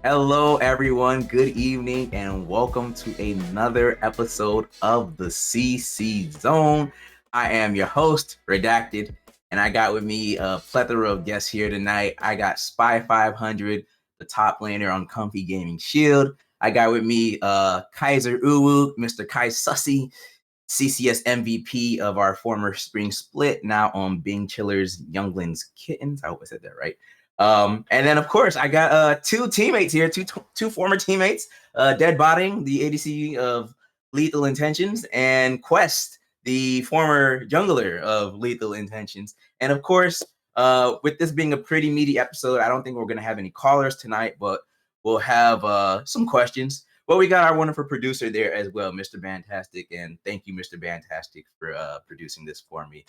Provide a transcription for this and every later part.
Hello, everyone. Good evening, and welcome to another episode of the CC Zone. I am your host, Redacted, and I got with me a plethora of guests here tonight. I got Spy 500, the top laner on Comfy Gaming Shield. I got with me Kaiser Uwu, Mr. Kai Sussy, CCS MVP of our former spring split, now on Bing Chiller's Younglings Kittens. I hope I said that right. And then, of course, I got two teammates here, two former teammates, Dead Botting, the ADC of Lethal Intentions, and Quest, the former jungler of Lethal Intentions. And of course, with this being a pretty meaty episode, I don't think we're going to have any callers tonight, but we'll have some questions. Well, we got our wonderful producer there as well, Mr. Fantastic, and thank you, Mr. Fantastic, for producing this for me.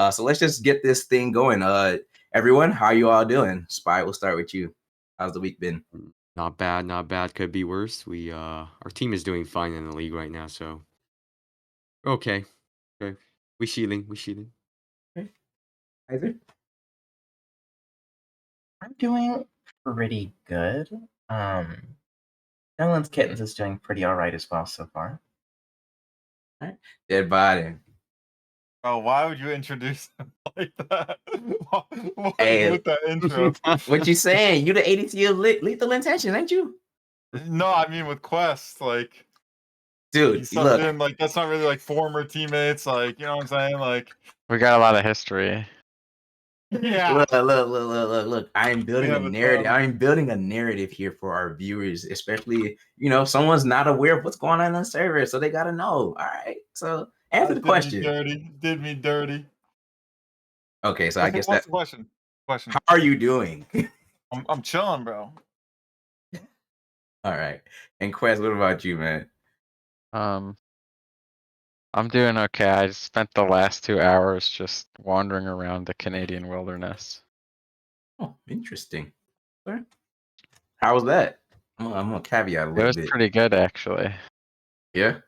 So let's just get this thing going. Everyone, how you all doing? Spy, we'll start with you. How's the week been? Not bad, not bad. Could be worse. Our team is doing fine in the league right now, so okay. Okay. We shielding. Okay. Kaiser? I'm doing pretty good. Dylan's Kittens is doing pretty all right as well so far. All right. Dead Body. Oh, why would you introduce him like that? What Hey. with that intro? What you saying? You the ADC of Lethal Intentions, ain't you? No, I mean with Quest, like, Dude, he subbed look. in, like, that's not really like former teammates, like, you know what I'm saying? Like, We got a lot of history. yeah. Look. I'm building a narrative. I'm building a narrative here for our viewers, especially, someone's not aware of what's going on the server, so they gotta know. All right. So answer the question. Did me dirty. Okay, so I guess what's the question? How are you doing? I'm chilling, bro. All right. And Quest, what about you, man? I'm doing okay. I just spent the last 2 hours just wandering around the Canadian wilderness. Oh, interesting. All right. How was that? I'm gonna caveat a It little was bit. pretty good, actually. Yeah.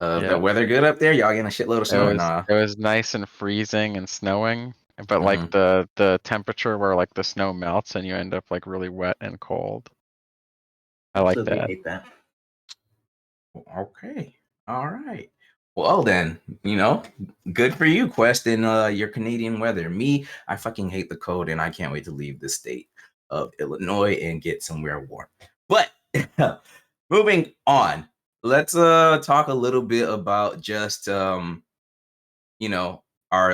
Yeah. The weather good up there? Y'all getting a shitload of snow or nah? It was nice and freezing and snowing, but like the temperature where like the snow melts and you end up like really wet and cold. I like Absolutely that. hate that. Okay. All right. Well then, good for you, Quest, in your Canadian weather. Me, I fucking hate the cold and I can't wait to leave the state of Illinois and get somewhere warm. But moving on, let's talk a little bit about just our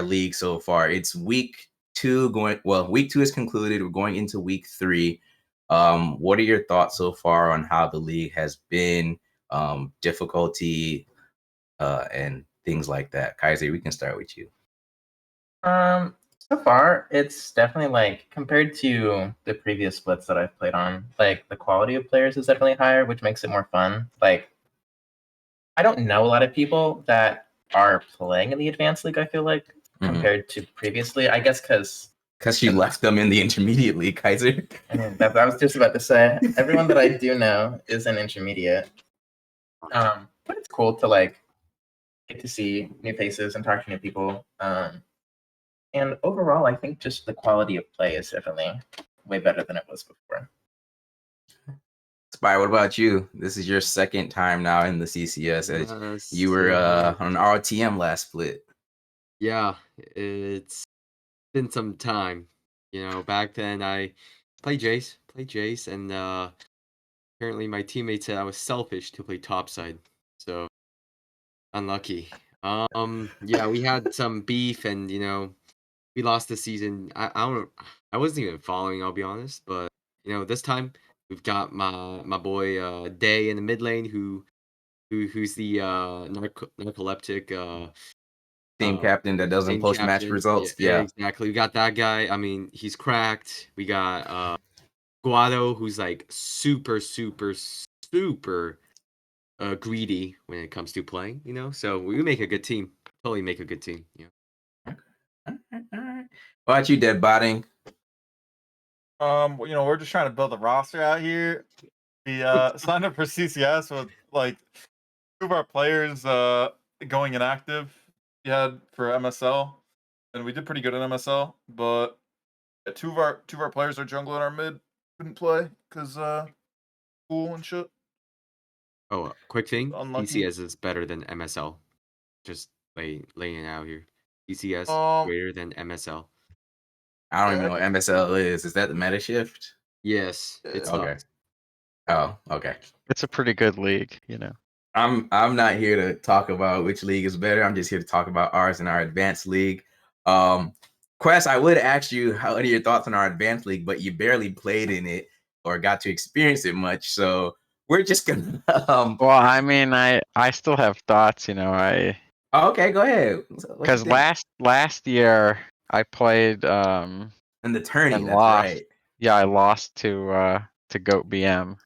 league so far. It's week 2 week 2 is concluded. We're going into week 3. What are your thoughts so far on how the league has been, difficulty, and things like that? Kaiser, we can start with you. So far, it's definitely like compared to the previous splits that I've played on, like the quality of players is definitely higher, which makes it more fun. Like, I don't know a lot of people that are playing in the advanced league, I feel like, compared to previously. I guess because you left them in the intermediate league, Kaiser. I mean, I was just about to say, everyone that I do know is an intermediate. But it's cool to like get to see new faces and talk to new people. And overall, I think just the quality of play is definitely way better than it was before. Spy, what about you? This is your second time now in the CCS. As you were on RTM last split. Yeah, it's been some time. Back then I played Jace, and apparently my teammates said I was selfish to play topside. So unlucky. Yeah, we had some beef, and we lost the season. I wasn't even following, I'll be honest, but this time we've got my boy Day in the mid lane who's the narcoleptic team captain that doesn't post match results. Yeah, exactly. We got that guy. I mean, he's cracked. We got Guado, who's like super greedy when it comes to playing, so we make a good team. Totally make a good team. All right. What about you, Dead Botting? We're just trying to build a roster out here. We signed up for CCS with like 2 of our players going inactive. We had for MSL, and we did pretty good in MSL, but 2 of our players are jungle and our mid couldn't play because cool and shit. Oh, quick thing. Unlucky. BCS is better than MSL. Just laying it out here. BCS Um, greater than MSL. I don't even Yeah, know what MSL is. Is that the meta shift? Yes, it Yeah. Okay. sucks. Oh, okay. It's a pretty good league, you know. I'm not here to talk about which league is better. I'm just here to talk about ours and our advanced league. Quest, I would ask you how are your thoughts on our advanced league, but you barely played in it or got to experience it much. So we're just gonna Well, I mean, I still have thoughts, you know. oh, okay, go ahead. What you Because think? last year I played And the tourney, and that's lost. right. Yeah, I lost to Goat BM.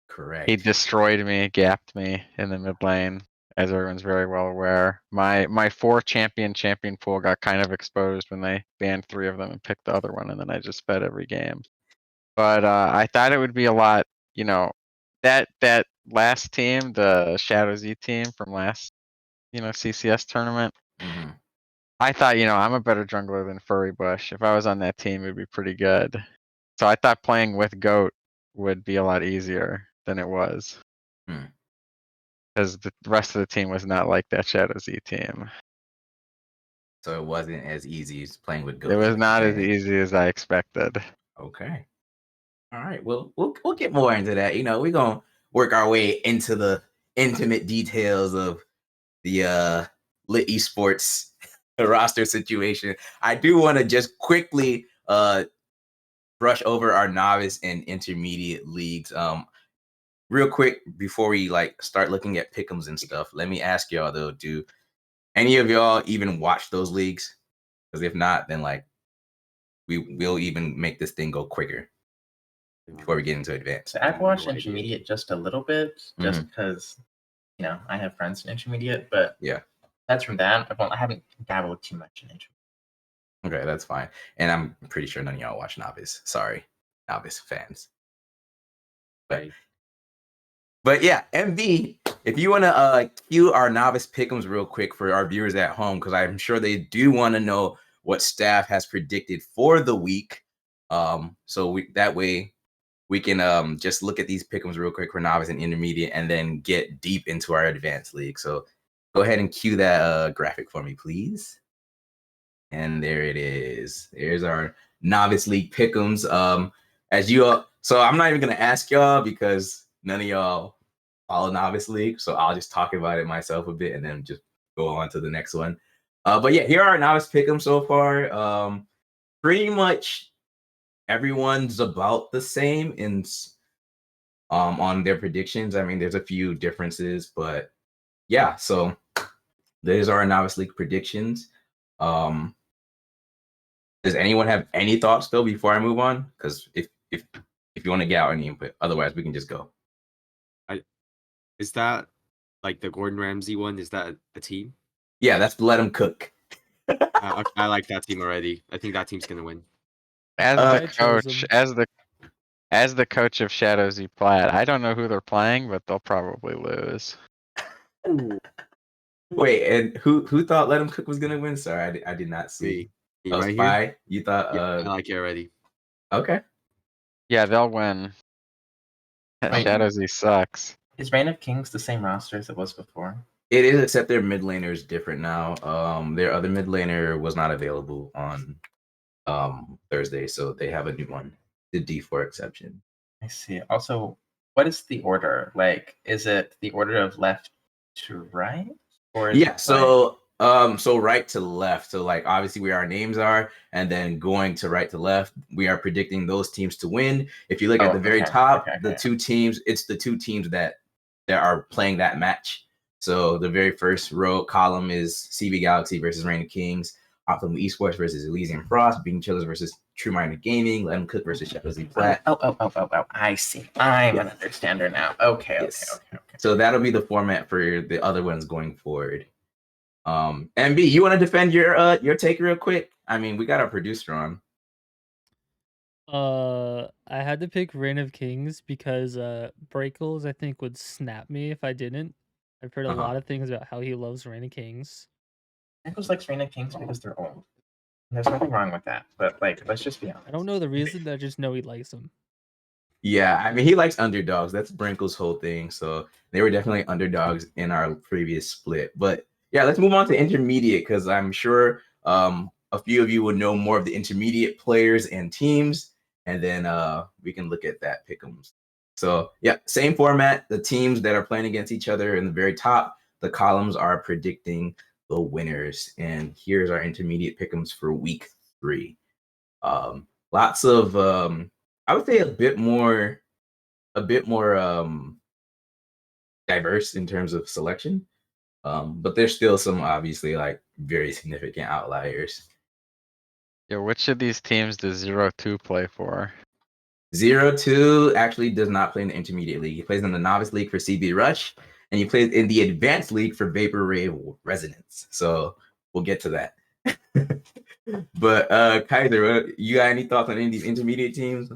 He Correct. destroyed me, gapped me in the mid lane, as everyone's very well aware. My 4 champion pool got kind of exposed when they banned 3 of them and picked the other one, and then I just fed every game. But I thought it would be a lot, you know, that last team, the Shadow Z team from last, you know, CCS tournament. hmm I thought, you know, I'm a better jungler than Furry Bush. If I was on that team, it'd be pretty good. So I thought playing with Goat would be a lot easier than it was. Hmm. Because the rest of the team was not like that Shadow Z team. So it wasn't as easy as playing with It Goat. was not as easy as I expected. Okay. All right. Well, we'll get more into that. You know, we're gonna work our way into the intimate details of the LiT Esports roster situation. I do want to just quickly brush over our novice and intermediate leagues. Real quick before we like start looking at pick'ems and stuff. Let me ask y'all though, do any of y'all even watch those leagues? Because if not, then like we'll even make this thing go quicker before we get into advanced. So I've watched No idea. intermediate just a little bit, just because you know I have friends in intermediate. But Yeah. that's from that. I haven't dabbled too much in intermediate. Okay, that's fine. And I'm pretty sure none of y'all watch Novice. Sorry, Novice fans. Right. But yeah, MV, if you want to cue our Novice pick'ems real quick for our viewers at home, because I'm sure they do want to know what staff has predicted for the week. So that way we can just look at these pick'ems real quick for Novice and Intermediate, and then get deep into our Advanced League. So go ahead and cue that graphic for me, please. And there it is. There's our Novice League pick'ems. As you all, so I'm not even gonna ask y'all because none of y'all follow Novice League, so I'll just talk about it myself a bit and then just go on to the next one. But yeah, here are our Novice pick'ems so far. Pretty much everyone's about the same in on their predictions. I mean, there's a few differences, but yeah. So there's our Novice League predictions. Does anyone have any thoughts though before I move on? Because if you want to get out any input, otherwise we can just go. Is that like the Gordon Ramsay one? Is that a team? Yeah, that's let them cook. I like that team already. I think that team's gonna win. As Uh, the I chose coach, them. as the coach of Shadow Z Plat, I don't know who they're playing, but they'll probably lose. Wait, and who thought Let Him Cook was gonna win? Sorry, I did not see. Me Oh, right here. Spy, you thought? Yeah, I like it already. Okay. Yeah, they'll win. Wait. Shadow Z sucks. Is Reign of Kings the same roster as it was before? It is, except their mid laner is different now. Their other mid laner was not available on Thursday, so they have a new one, the D4 exception. I see. Also, what is the order? Like, is it the order of left to right, or is Yeah, it so so right to left. So like obviously where our names are, and then going to right to left, we are predicting those teams to win. If you look at the very top, the two teams, it's the two teams that are playing that match. So the very first row column is CB Galaxy versus Reign of Kings, Optimum Esports versus Elysian Frost, Being Chillers versus True Minded Gaming, Let 'Em Cook versus Shadow Z Plat. Oh! I see. I'm an understander now. Okay. Yes. So that'll be the format for the other ones going forward. MB, you want to defend your take real quick? I mean, we got our producer on. I had to pick Reign of Kings because Breakles I think would snap me if I didn't. I've heard a lot of things about how he loves Reign of Kings. Nichols likes Reign of Kings because they're old. There's nothing wrong with that. But like, let's just be honest. I don't know the reason. I just know he likes them. Yeah, I mean, he likes underdogs. That's Brinkle's whole thing. So they were definitely underdogs in our previous split. But yeah, let's move on to intermediate because I'm sure a few of you would know more of the intermediate players and teams, and then we can look at that pick'ems. So yeah, same format. The teams that are playing against each other in the very top, the columns are predicting the winners. And here's our intermediate pick'ems for week 3. Lots of I would say a bit more diverse in terms of selection. But there's still some obviously like very significant outliers. Yeah, which of these teams does 0-2 play for? 0-2 actually does not play in the intermediate league. He plays in the novice league for CB Rush, and he plays in the advanced league for Vaporwave Resonance. So we'll get to that. But Kaiser, you got any thoughts on any of these intermediate teams?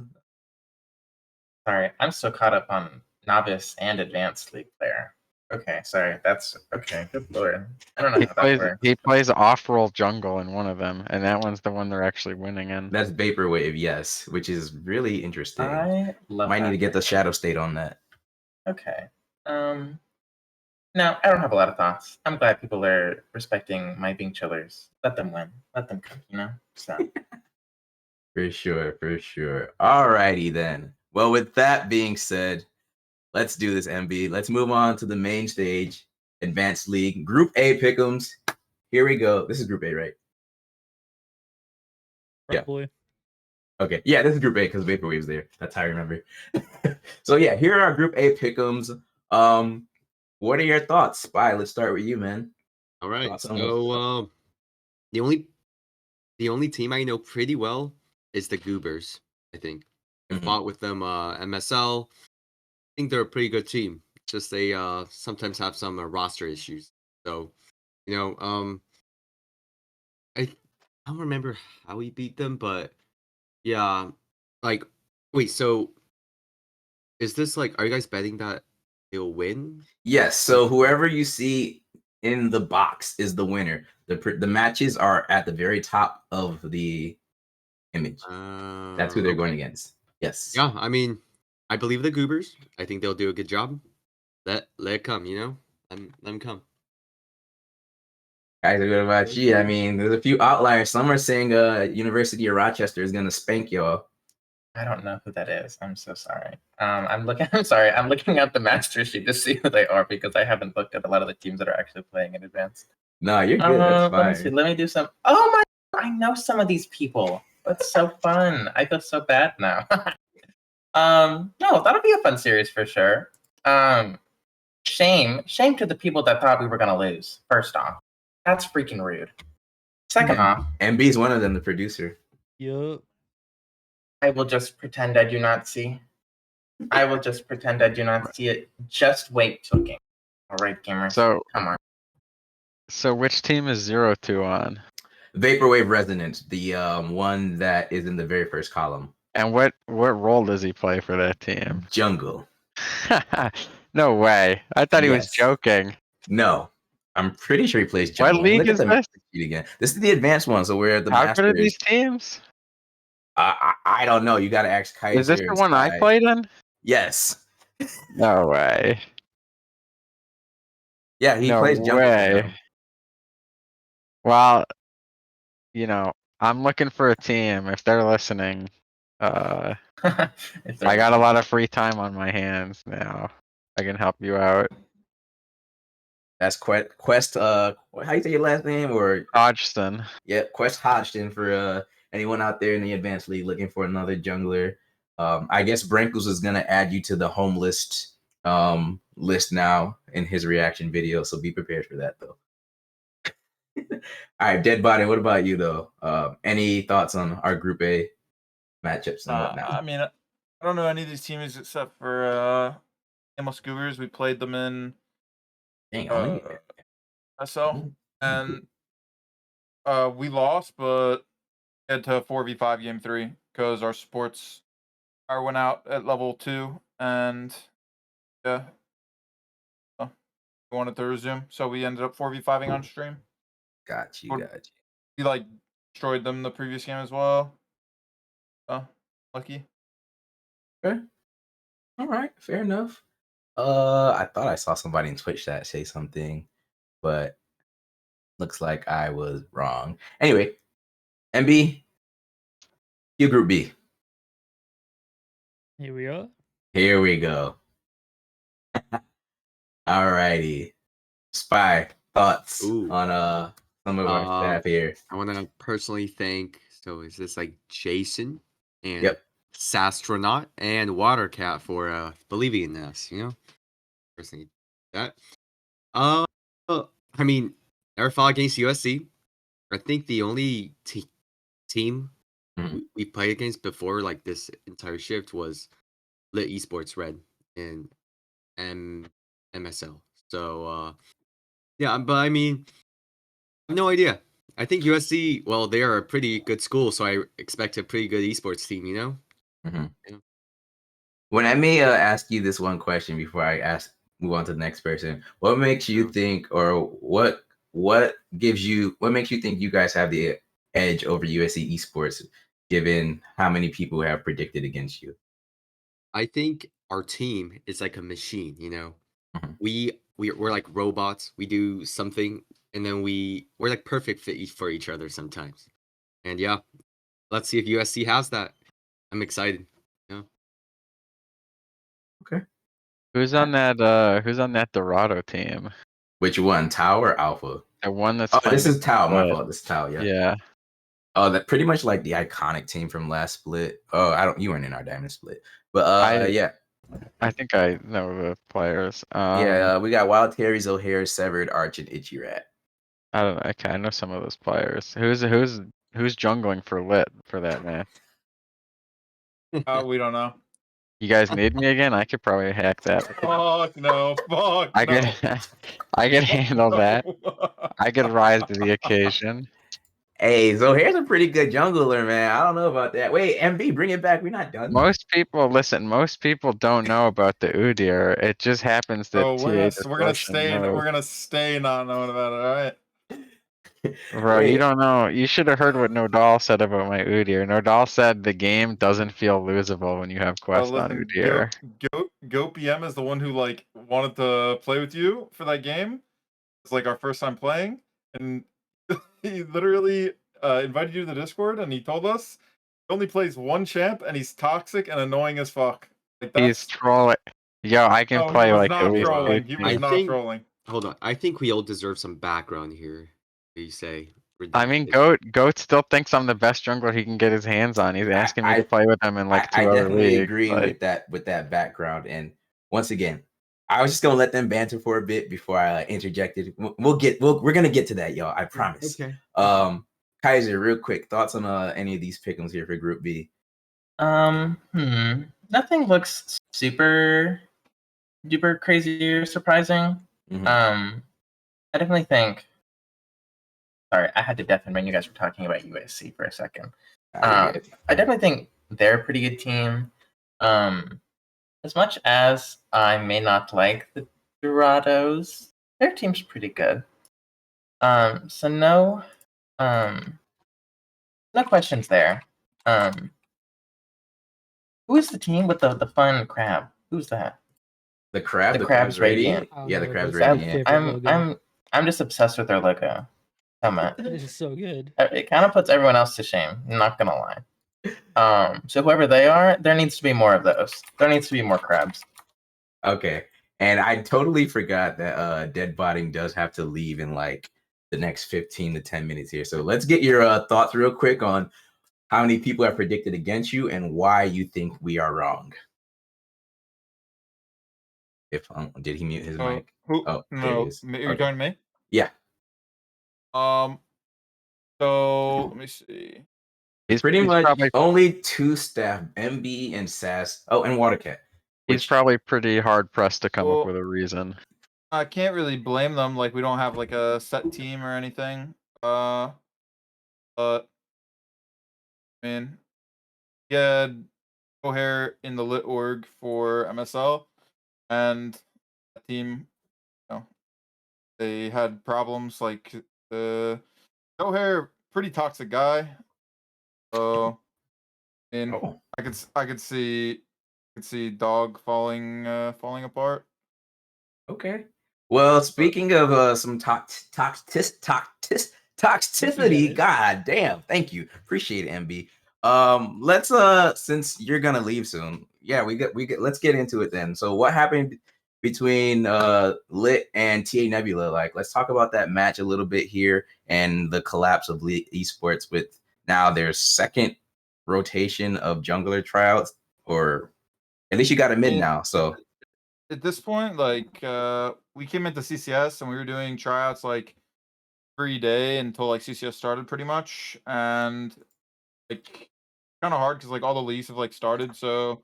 Sorry, I'm so caught up on novice and advanced league player. Okay, sorry. That's okay. Good lord. I don't know how that works. He plays off-roll jungle in one of them, and that one's the one they're actually winning in. That's Vaporwave, yes, which is really interesting. I love Might that need to get the pick. shadow state on that. Okay. No, I don't have a lot of thoughts. I'm glad people are respecting my being chillers. Let them win. Let them cook, you know? So For sure, for sure. Alrighty then. Well, with that being said, let's do this, MB. Let's move on to the main stage, Advanced League, Group A pick'ems. Here we go. This is Group A, right? Yeah. Probably. Okay. Yeah, this is Group A because Vaporwave's there. That's how I remember. So yeah, here are our Group A pick'ems. What are your thoughts? Spy, let's start with you, man. All right. Thoughts on So the only team I know pretty well is the Goobers. I think I Mhm. fought with them MSL. I think they're a pretty good team. It's just they sometimes have some roster issues. So I don't remember how we beat them, but yeah, like wait, so is this like, are you guys betting that they'll win? Yes. So whoever you see in the box is the winner. The matches are at the very top of the image. That's who they're going Okay. against. Yes. Yeah, I mean, I believe the Goobers. I think they'll do a good job. Let it come, let them come. Guys, what about you? I mean, there's a few outliers. Some are saying University of Rochester is gonna spank y'all. I don't know who that is. I'm so sorry. I'm sorry. I'm looking at the master sheet to see who they are because I haven't looked at a lot of the teams that are actually playing in advance. No, you're good. That's Let me see. fine. Let me do some. Oh my! I know some of these people. That's so fun. I feel so bad now. No, that'll be a fun series for sure. Shame to the people that thought we were gonna lose. First off, that's freaking rude. Second off, MB's one of them, the producer. Yup. I will just pretend I do not see. I will just pretend I do not see it. Just wait till game. All right, gamers. So Come on. So which team is 0-2 on? Vaporwave Resonance, the one that is in the very first column. And what role does he play for that team? Jungle. No way. I thought he was Yes. joking. No, I'm pretty sure he plays jungle. What league Look at is the this? master sheet again. This is the advanced one, so we're the How good are masters. these teams? I don't know. You got to ask Kaiser. Is this the and one I Spy. played in? Yes. No way. Yeah, he No plays jungle. way. Well, I'm looking for a team. If they're listening, I got a lot of free time on my hands now. I can help you out. That's Quest. How you say your last name? Or Hodgson. yeah, Quest Hodgson for anyone out there in the advanced league looking for another jungler. I guess Brinkles is gonna add you to the home list now in his reaction video, so be prepared for that though. All right, Dead Body. What about you though? Any thoughts on our Group A matchups and whatnot? I mean, I don't know any of these teams except for Amos Goobers. We played them in Dang, only SL, and we lost, but had to 4v5 game 3 because our sports power went out at level 2, and yeah, we wanted to resume, so we ended up 4v5ing on stream. got you. We like destroyed them the previous game as well. Oh, lucky. Okay. All right, fair enough. I thought I saw somebody in Twitch that say something, but looks like I was wrong. Anyway, MB, you Group B. Here we are. Here we go. All righty. Spy, thoughts Ooh. on some of our staff here. I want to personally thank. So is this like Jason and Yep. Sastronaut and Watercat for believing in us? You know, personally that. I mean, our fall against USC. I think the only team Mhm. we played against before like this entire shift was LiT Esports Red and MSL. So yeah, but I mean, I have no idea. I think USC, well, they are a pretty good school, so I expect a pretty good esports team, you know? Mhm. Yeah. When I may ask you this one question before I move on to the next person, what makes you Sure. think, or what makes you think you guys have the edge over USC Esports, given how many people have predicted against you? I think our team is like a machine, you know? Mhm. We're like robots. We do something and then we're like perfect fit for each other sometimes. And yeah, let's see if USC has that. I'm excited. Yeah. Okay. Who's on that? Who's on that Dorado team? Which one, Tau or Alpha? The one that's Oh, playing. this is Tau. My Split. fault. This is Tau. Yeah. Yeah. Oh, that pretty much like the iconic team from last split. Oh, you weren't in our diamond split, but yeah. I think I know the players. We got Wild Terry's, O'Hare, Severed, Arch, and Itchy Rat. I don't know. Okay, I know some of those players. Who's jungling for LiT for that man? We don't know. You guys need me again? I could probably hack that. Fuck no. Fuck I no. could I could handle that. I could rise to the occasion. Hey, so here's a pretty good jungler, man. I don't know about that. Wait, MB, bring it back. We're not done. Most people don't know about the Udyr. It just happens that Oh, we're gonna stay. knows. We're gonna stay not knowing about it. All right. Bro, you don't know. You should have heard what Nodal said about my Udyr. Nodal said the game doesn't feel losable when you have quest on Listen, Udyr. Goat PM is the one who like wanted to play with you for that game. It's like our first time playing, and he literally invited you to the Discord, and he told us he only plays one champ, and he's toxic and annoying as fuck. Like He's that's trolling. Yo, I can no, he play was like at not least trolling. 2 He was I teams. not think trolling. hold on. I think we all deserve some background here. You say I mean, redacted. Goat still thinks I'm the best jungler he can get his hands on. He's asking me to play with him in like I 2 other definitely leagues. agree Like, with that background. And once again, I was just gonna let them banter for a bit before I interjected. We're gonna get to that, y'all. I promise. Okay. Kaiser, real quick, thoughts on any of these pick'ems here for Group B? Nothing looks super duper crazy or surprising. Mhm. I definitely think. Sorry, I had to deafen when you guys were talking about USC for a second. You're good. I definitely think they're a pretty good team. As much as I may not like the Dorados, their team's pretty good. So no questions there. Who is the team with the fun crab? Who's that? The crab, The Crab's Radiant. I don't Yeah, the know, crab's that's my radiant. favorite logo. I'm just obsessed with their logo. Come on. This is so good. It kind of puts everyone else to shame. I'm not gonna lie. So whoever they are, there needs to be more of those. There needs to be more crabs. Okay. And I totally forgot that Dead Botting does have to leave in like the next 15 to 10 minutes here. So let's get your thoughts real quick on how many people have predicted against you and why you think we are wrong. If did he mute his mic? Who? Oh, there he No, is. you're Okay. talking to me. Yeah. So let me see. he's Pretty much probably only 2 staff, MB and SAS. Oh, and Watercat. he's probably pretty hard pressed to come up Well, with a reason. I can't really blame them. Like we don't have like a set team or anything. But I mean, he had O'Hare in the lit org for MSL, and that team, you know, they had problems. Like the O'Hare, pretty toxic guy. So, I mean, Oh. I could see could see dog falling apart. Okay. Well, speaking of some toxicity, guys. god damn, thank you, appreciate it, MB. Let's since you're gonna leave soon, yeah, let's get into it then. So, what happened between Lit and TA Nebula? Like, let's talk about that match a little bit here and the collapse of LiT Esports with now their second rotation of jungler tryouts, or at least you got a mid now. So. At this point, like we came into CCS and we were doing tryouts like every day until like CCS started pretty much, and like kind of hard because like all the leagues have like started. So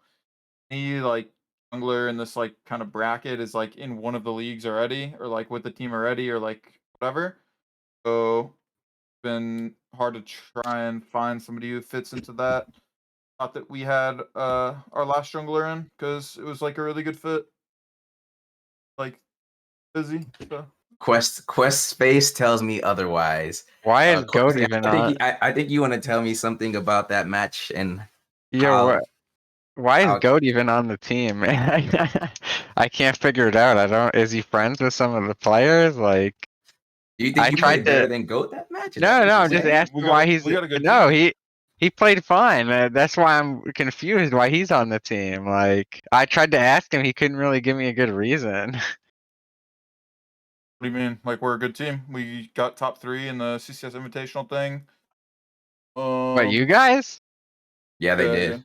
any like jungler in this like kind of bracket is like in one of the leagues already, or like with the team already, or like whatever. So it's been hard to try and find somebody who fits into that. Not that we had our last jungler in because it was like a really good fit. Like busy. So. Quest Space tells me otherwise. Why is Goat Quest, even on? I think you want to tell me something about that match and Yeah, how why is how Goat even on the team? I can't figure it out. I don't. Is he friends with some of the players? Like, do you think I you tried played better to. than Goat that match? Is that No, what no. you're I'm just saying? asking why he's. We got a good No, team. he played fine. That's why I'm confused why he's on the team. Like, I tried to ask him. He couldn't really give me a good reason. What do you mean? Like we're a good team. We got top 3 in the CCS Invitational thing. But you guys? Yeah, they Yeah, did. yeah.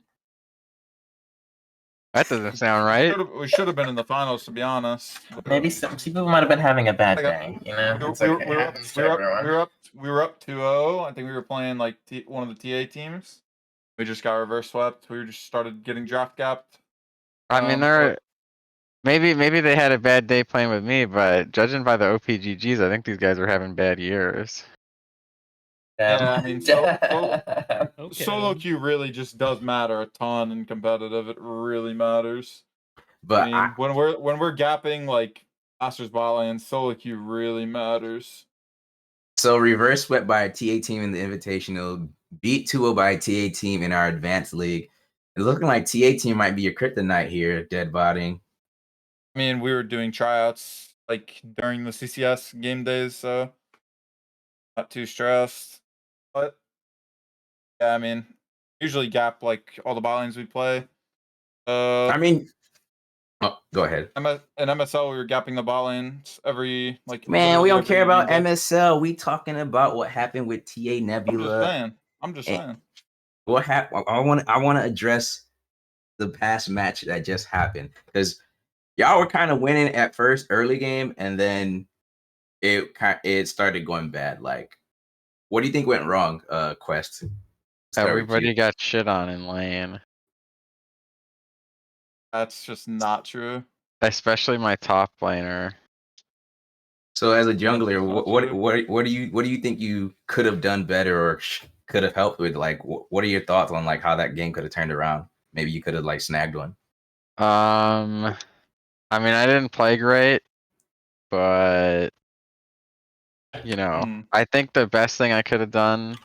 That doesn't sound right. We should have been in the finals, to be honest. Maybe some people might have been having a bad I got- day. You know, it's we okay. were It up, happens to everyone. we were up 2-0. I think we were playing like one of the TA teams. We just got reverse swept. We just started getting draft gapped. I mean, But maybe they had a bad day playing with me, but judging by the OPGGs, I think these guys are having bad years. yeah, I mean, Okay. solo queue really just does matter a ton in competitive. It really matters. I But mean, when we're gapping like Masters bot lane, solo queue really matters. so reverse swept by a TA team in the Invitational, beat 2-0 by a TA team in our Advanced League. It's looking like TA team might be your kryptonite here, dead botting. I mean, we were doing tryouts like during the CCS game days, so not too stressed. But yeah, I mean, usually gap like all the bot lanes we play. I mean, oh, go ahead. In MSL, we were gapping the bot lanes every like Man, we literally don't care every game about day. MSL. We talking about what happened with TA Nebula. I'm just and- saying. What happened? I want to address the past match that just happened because y'all were kind of winning at first early game, and then it started going bad. Like, what do you think went wrong, Quest? Start with you. Everybody got shit on in lane, That's just not true. especially my top laner. So, as a That's jungler, not what true. what do you think you could have done better or could have helped with? Like, what are your thoughts on like how that game could have turned around? Maybe you could have like snagged one. I mean, I didn't play great, but you know, Hmm. I think the best thing I could have done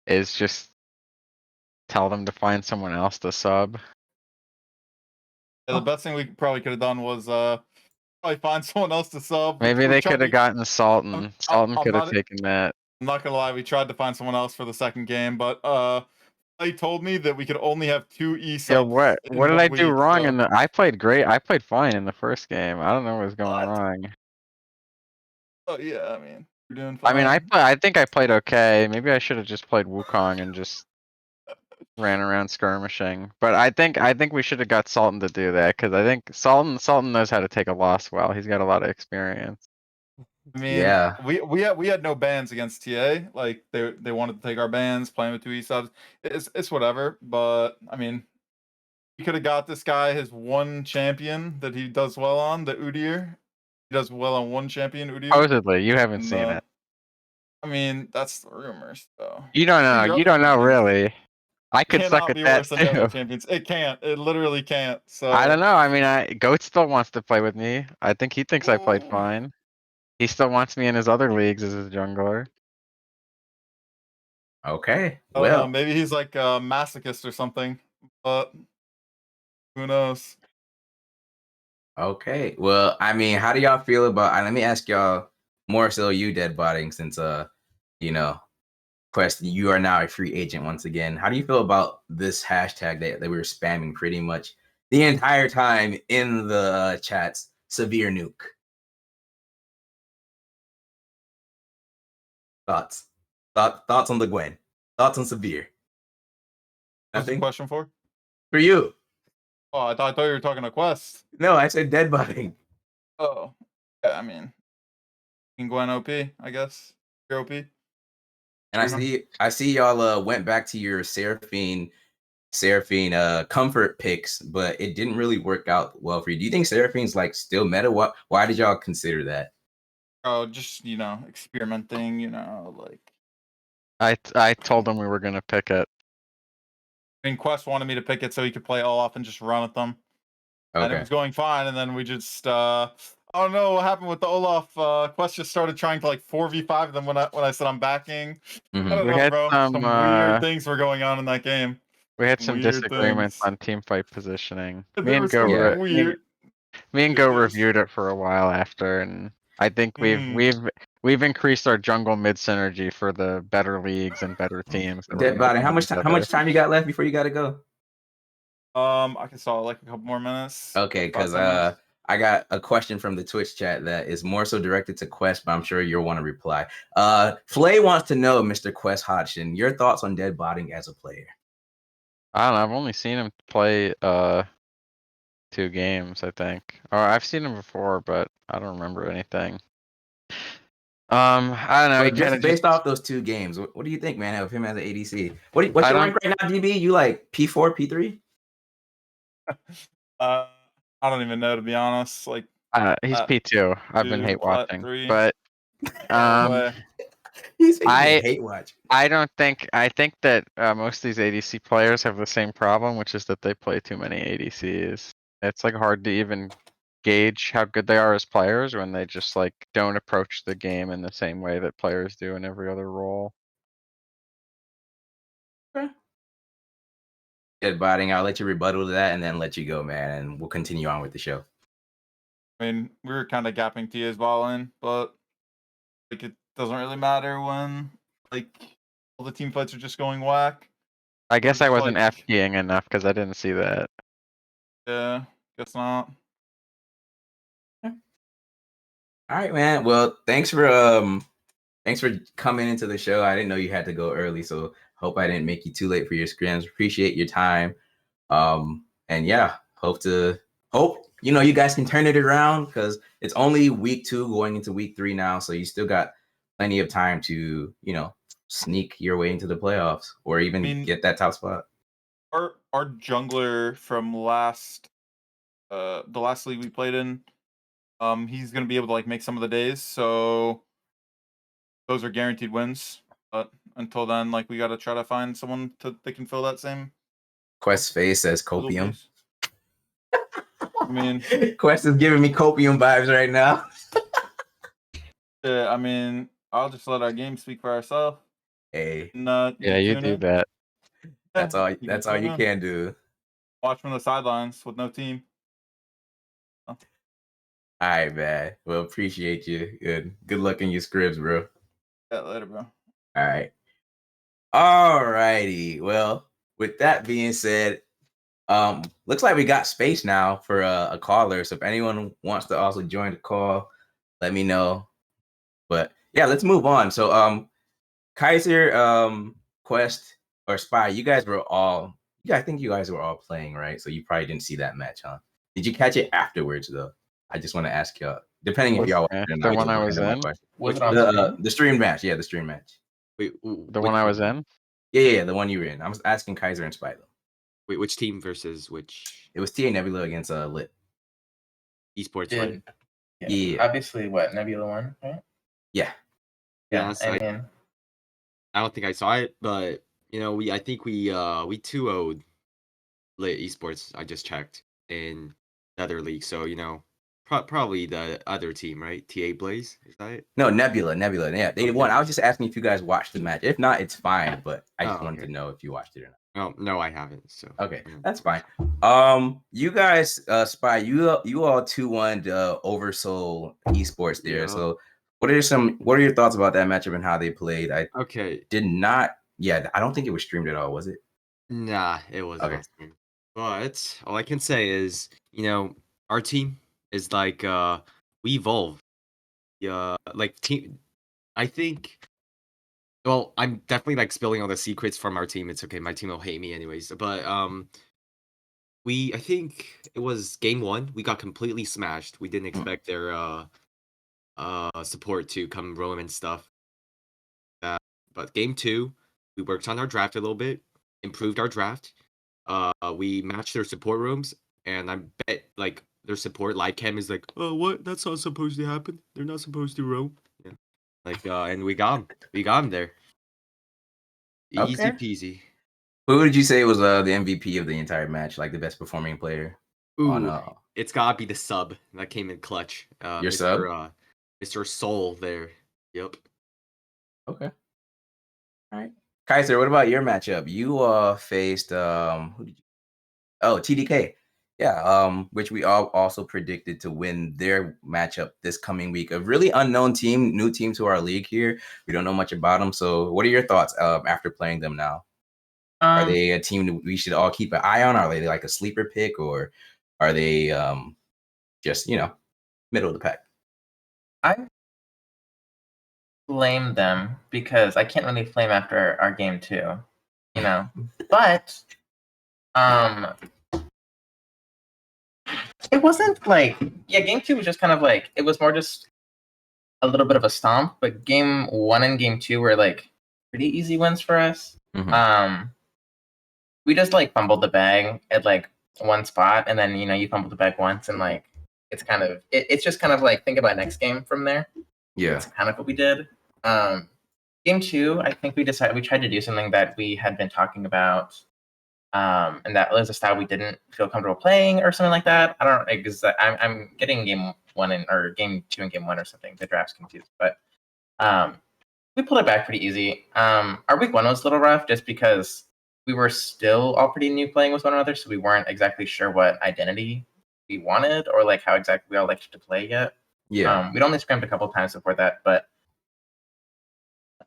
is just tell them to find someone else to sub. Yeah, the best thing we probably could have done was probably find someone else to sub. Maybe We they tried could have to- gotten Sultan. Sultan I'm could have not. taken that. I'm not gonna lie. We tried to find someone else for the second game, but they told me that we could only have 2 E subs. Yeah, what in did 1 I do week, wrong so- in the? I played great. I played fine in the first game. I don't know what was going What? wrong. Oh yeah, I mean, we're doing I fine. mean, I think I played okay. Maybe I should have just played Wukong and just ran around skirmishing. But I think we should have got Sultan to do that because I think Sultan knows how to take a loss well. He's got a lot of experience. I mean, Yeah. we had no bans against TA. Like they wanted to take our bans, playing with 2 E subs. It's whatever. But I mean, we could have got this guy his one champion that he does well on, the Udyr. He does well on one champion, Udyr. Supposedly, you haven't And, seen it. I mean, that's the rumors, though. You don't know. Your You other don't know champions really. I could suck cannot at be that worse than the other too. champions. It can't. It literally can't. So I don't know. I mean, Goat still wants to play with me. I think he thinks I played Ooh. fine. He still wants me in his other leagues as his jungler. Okay. I don't know. Well, Maybe he's like a masochist or something. But Who knows? Okay. Well, I mean, how do y'all feel about? Let me ask y'all more so you dead botting since you know, Quest, you are now a free agent once again. How do you feel about this hashtag that we were spamming pretty much the entire time in the chats? Severe nuke. Thoughts? Thoughts on the Gwen? Thoughts on severe? What's the Nothing question for? for you. Oh, I thought you were talking to Quest. No, I said dead botting. Oh, yeah, I mean, Gwen OP, I guess. Your OP. And I see y'all went back to your Seraphine comfort picks, but it didn't really work out well for you. Do you think Seraphine's like still meta? Why did y'all consider that? Oh, just experimenting. Like I told them we were gonna pick it. I mean, Quest wanted me to pick it so he could play Olaf and just run at them, and it Okay. was going fine. And then we just I don't know what happened with the Olaf. Quest just started trying to like 4v5 them when I said I'm backing. I Mhm. don't We know, had bro. Some weird things were going on in that game. we had some Weird disagreements things. on team fight positioning. There were some Yeah. weird. Me and Go issues. reviewed it for a while after, and I think Hmm. we've increased our jungle mid synergy for the better leagues and better teams. that we're Dead gonna botting. play How much together. time you got left before you gotta go? I can stall like a couple more minutes. Okay, like 5, because 10 minutes. I got a question from the Twitch chat that is more so directed to Quest, but I'm sure you'll want to reply. Flay wants to know, Mr. Quest Hodgson, your thoughts on dead botting as a player. I don't know. I've only seen him play 2 games, I think. Or I've seen him before, but I don't remember anything. I don't know. Wait, He kind just of based off those 2 games, what do you think, man, of him as an ADC? What's I your don't. rank right now, DB? You like P4, P3? I don't even know, to be honest. Like He's uh, P2. I've been 2, hate plat watching, 3. but No way. He's been I hate watch. I don't think I think that most of these ADC players have the same problem, which is that they play too many ADCs. It's like hard to even gauge how good they are as players when they just like don't approach the game in the same way that players do in every other role. Dead botting, I'll let you rebuttal to that and then let you go, man, and we'll continue on with the show. I mean, we were kind of gapping TA's ball in, but like it doesn't really matter when like all the team fights are just going whack. I We're guess I just wasn't like, FPing enough because I didn't see that. yeah, guess not. All right, man. Well, thanks for coming into the show. I didn't know you had to go early, so hope I didn't make you too late for your scrims. Appreciate your time. And yeah, hope you guys can turn it around because it's only week 2 going into week 3 now, so you still got plenty of time to sneak your way into the playoffs or even get that top spot. Our jungler from the last league we played in, he's gonna be able to like make some of the days, so those are guaranteed wins. But until then, like we gotta try to find someone that can fill that same Quest face says little copium. piece. I mean, Quest is giving me copium vibes right now. yeah, I mean, I'll just let our game speak for ourselves. Hey, And, Yeah, you do that. that's all you that's all you in. can do. Watch from the sidelines with no team. All right, man. Well, appreciate you. Good luck in your scripts, bro. Yeah, later, bro. All right. All righty. Well, with that being said, looks like we got space now for a caller. So if anyone wants to also join the call, let me know. But yeah, let's move on. So Kaiser, Quest, or Spy, I think you guys were all playing, right? So you probably didn't see that match, huh? Did you catch it afterwards though? I just want to ask y'all, depending if y'all watched it or The not, one just I a was random in. question. Was it on The stream? the stream match, yeah, the stream match. Wait, The one I was in. Yeah, the one you were in. I was asking Kaiser and Spy though. Wait, which team versus which It was TA Nebula against LiT. esports, right? Yeah. Obviously, what Nebula won, right? Yeah. Yeah, Yes, I mean, I don't think I saw it, but I think we 2-0'd LiT esports. I just checked in the other league, so probably the other team, right? TA Blaze, is that it? No, Nebula. Yeah, they Oh, won. I Nebula. was just asking if you guys watched the match. If not, it's fine. But I just Oh, wanted okay. to know if you watched it or not. Oh no, I haven't. So Okay, mm. that's fine. You guys, Spy, you all 2-1 Oversoul Esports there. Yeah. So, what are your thoughts about that matchup and how they played? I Okay. did not. Yeah, I don't think it was streamed at all, was it? Nah, it wasn't Okay. awesome. But all I can say is, our team is like we evolve. Yeah, like team. I think. Well, I'm definitely like spilling all the secrets from our team. It's okay. My team will hate me anyways. But I think it was game one. We got completely smashed. We didn't expect their support to come roam and stuff. But game two, we worked on our draft a little bit, improved our draft. We matched their support rooms, and I bet like their support light cam is like, oh, what? That's not supposed to happen. They're not supposed to roam. Yeah. Like, and we got him. We got him there. Easy Okay. peasy. Who did you say was the MVP of the entire match, like the best performing player? On Ooh, it's gotta be the sub that came in clutch. your Mr. sub? Mr. Soul there. Yep. Okay. All right. Kaiser, what about your matchup? You faced who did you? Oh, TDK. Yeah, which we all also predicted to win their matchup this coming week. A really unknown team, new team to our league here. We don't know much about them. So, what are your thoughts after playing them now? Are they a team that we should all keep an eye on? Are they like a sleeper pick, or are they just middle of the pack? I blame them because I can't really flame after our game two, But it wasn't like game two was just kind of like it was more just a little bit of a stomp, but game one and game two were like pretty easy wins for us. Mhm. We just like fumbled the bag at like one spot, and then you fumbled the bag once, and like it's just kind of like think about next game from there. Yeah. That's kind of what we did. Game two, I think we tried to do something that we had been talking about, and that was a style we didn't feel comfortable playing or something like that. I don't know because I'm getting game one or game two and game one or something. The draft's confused, but we pulled it back pretty easy. Our week one was a little rough just because we were still all pretty new playing with one another, so we weren't exactly sure what identity we wanted or like how exactly we all liked to play yet. Yeah. We'd only scrimmed a couple times before that, but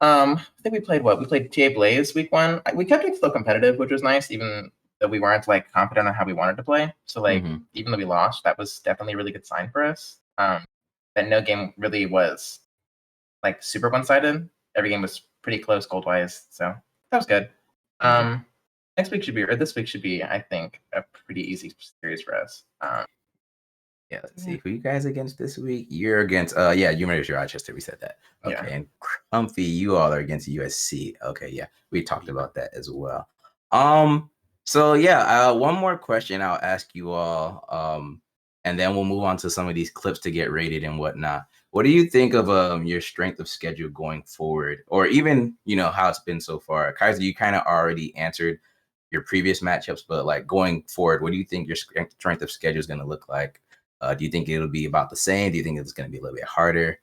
I think we played what? We played TA Blaze week one. We kept it still competitive, which was nice, even though we weren't like confident on how we wanted to play. So like Mhm. even though we lost, that was definitely a really good sign for us. That no game really was like super one-sided. Every game was pretty close gold wise, so that was good. Next week should be, or this week should be, I think, a pretty easy series for us. Yeah, let's see who you guys against this week. You're against University of Rochester. We said that. Okay, Yeah. and Comfy, you all are against USC. Okay, yeah, we talked about that as well. So yeah, one more question I'll ask you all, and then we'll move on to some of these clips to get rated and whatnot. What do you think of your strength of schedule going forward, or even how it's been so far? Kaiser, you kind of already answered your previous matchups, but like going forward, what do you think your strength of schedule is going to look like? Do you think it'll be about the same? Do you think it's going to be a little bit harder?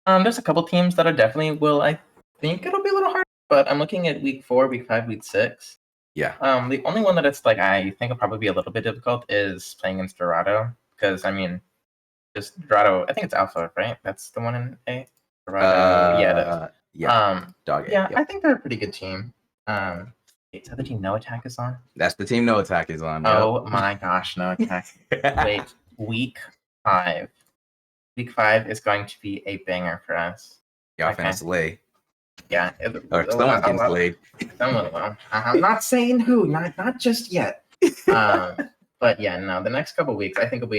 There's a couple teams that are definitely will. I think it'll be a little hard, but I'm looking at week 4, week 5, week 6. Yeah. The only one that it's like I think will probably be a little bit difficult is playing against Dorado because I mean, just Dorado. I think it's Alpha, right? That's the one in A. Dorado. Yeah, it is. Yeah. Dog Yeah, yep. I think they're a pretty good team. Is that the team No Attack is on? That's the team No Attack is on. Oh Yep. my gosh, No Attack. Wait, week 5. Week 5 is going to be a banger for us. Y'all Okay. finna slay. Yeah. Or someone's getting slayed. Someone will. I'm not saying who, not just yet. But yeah, no, the next couple weeks I think they'll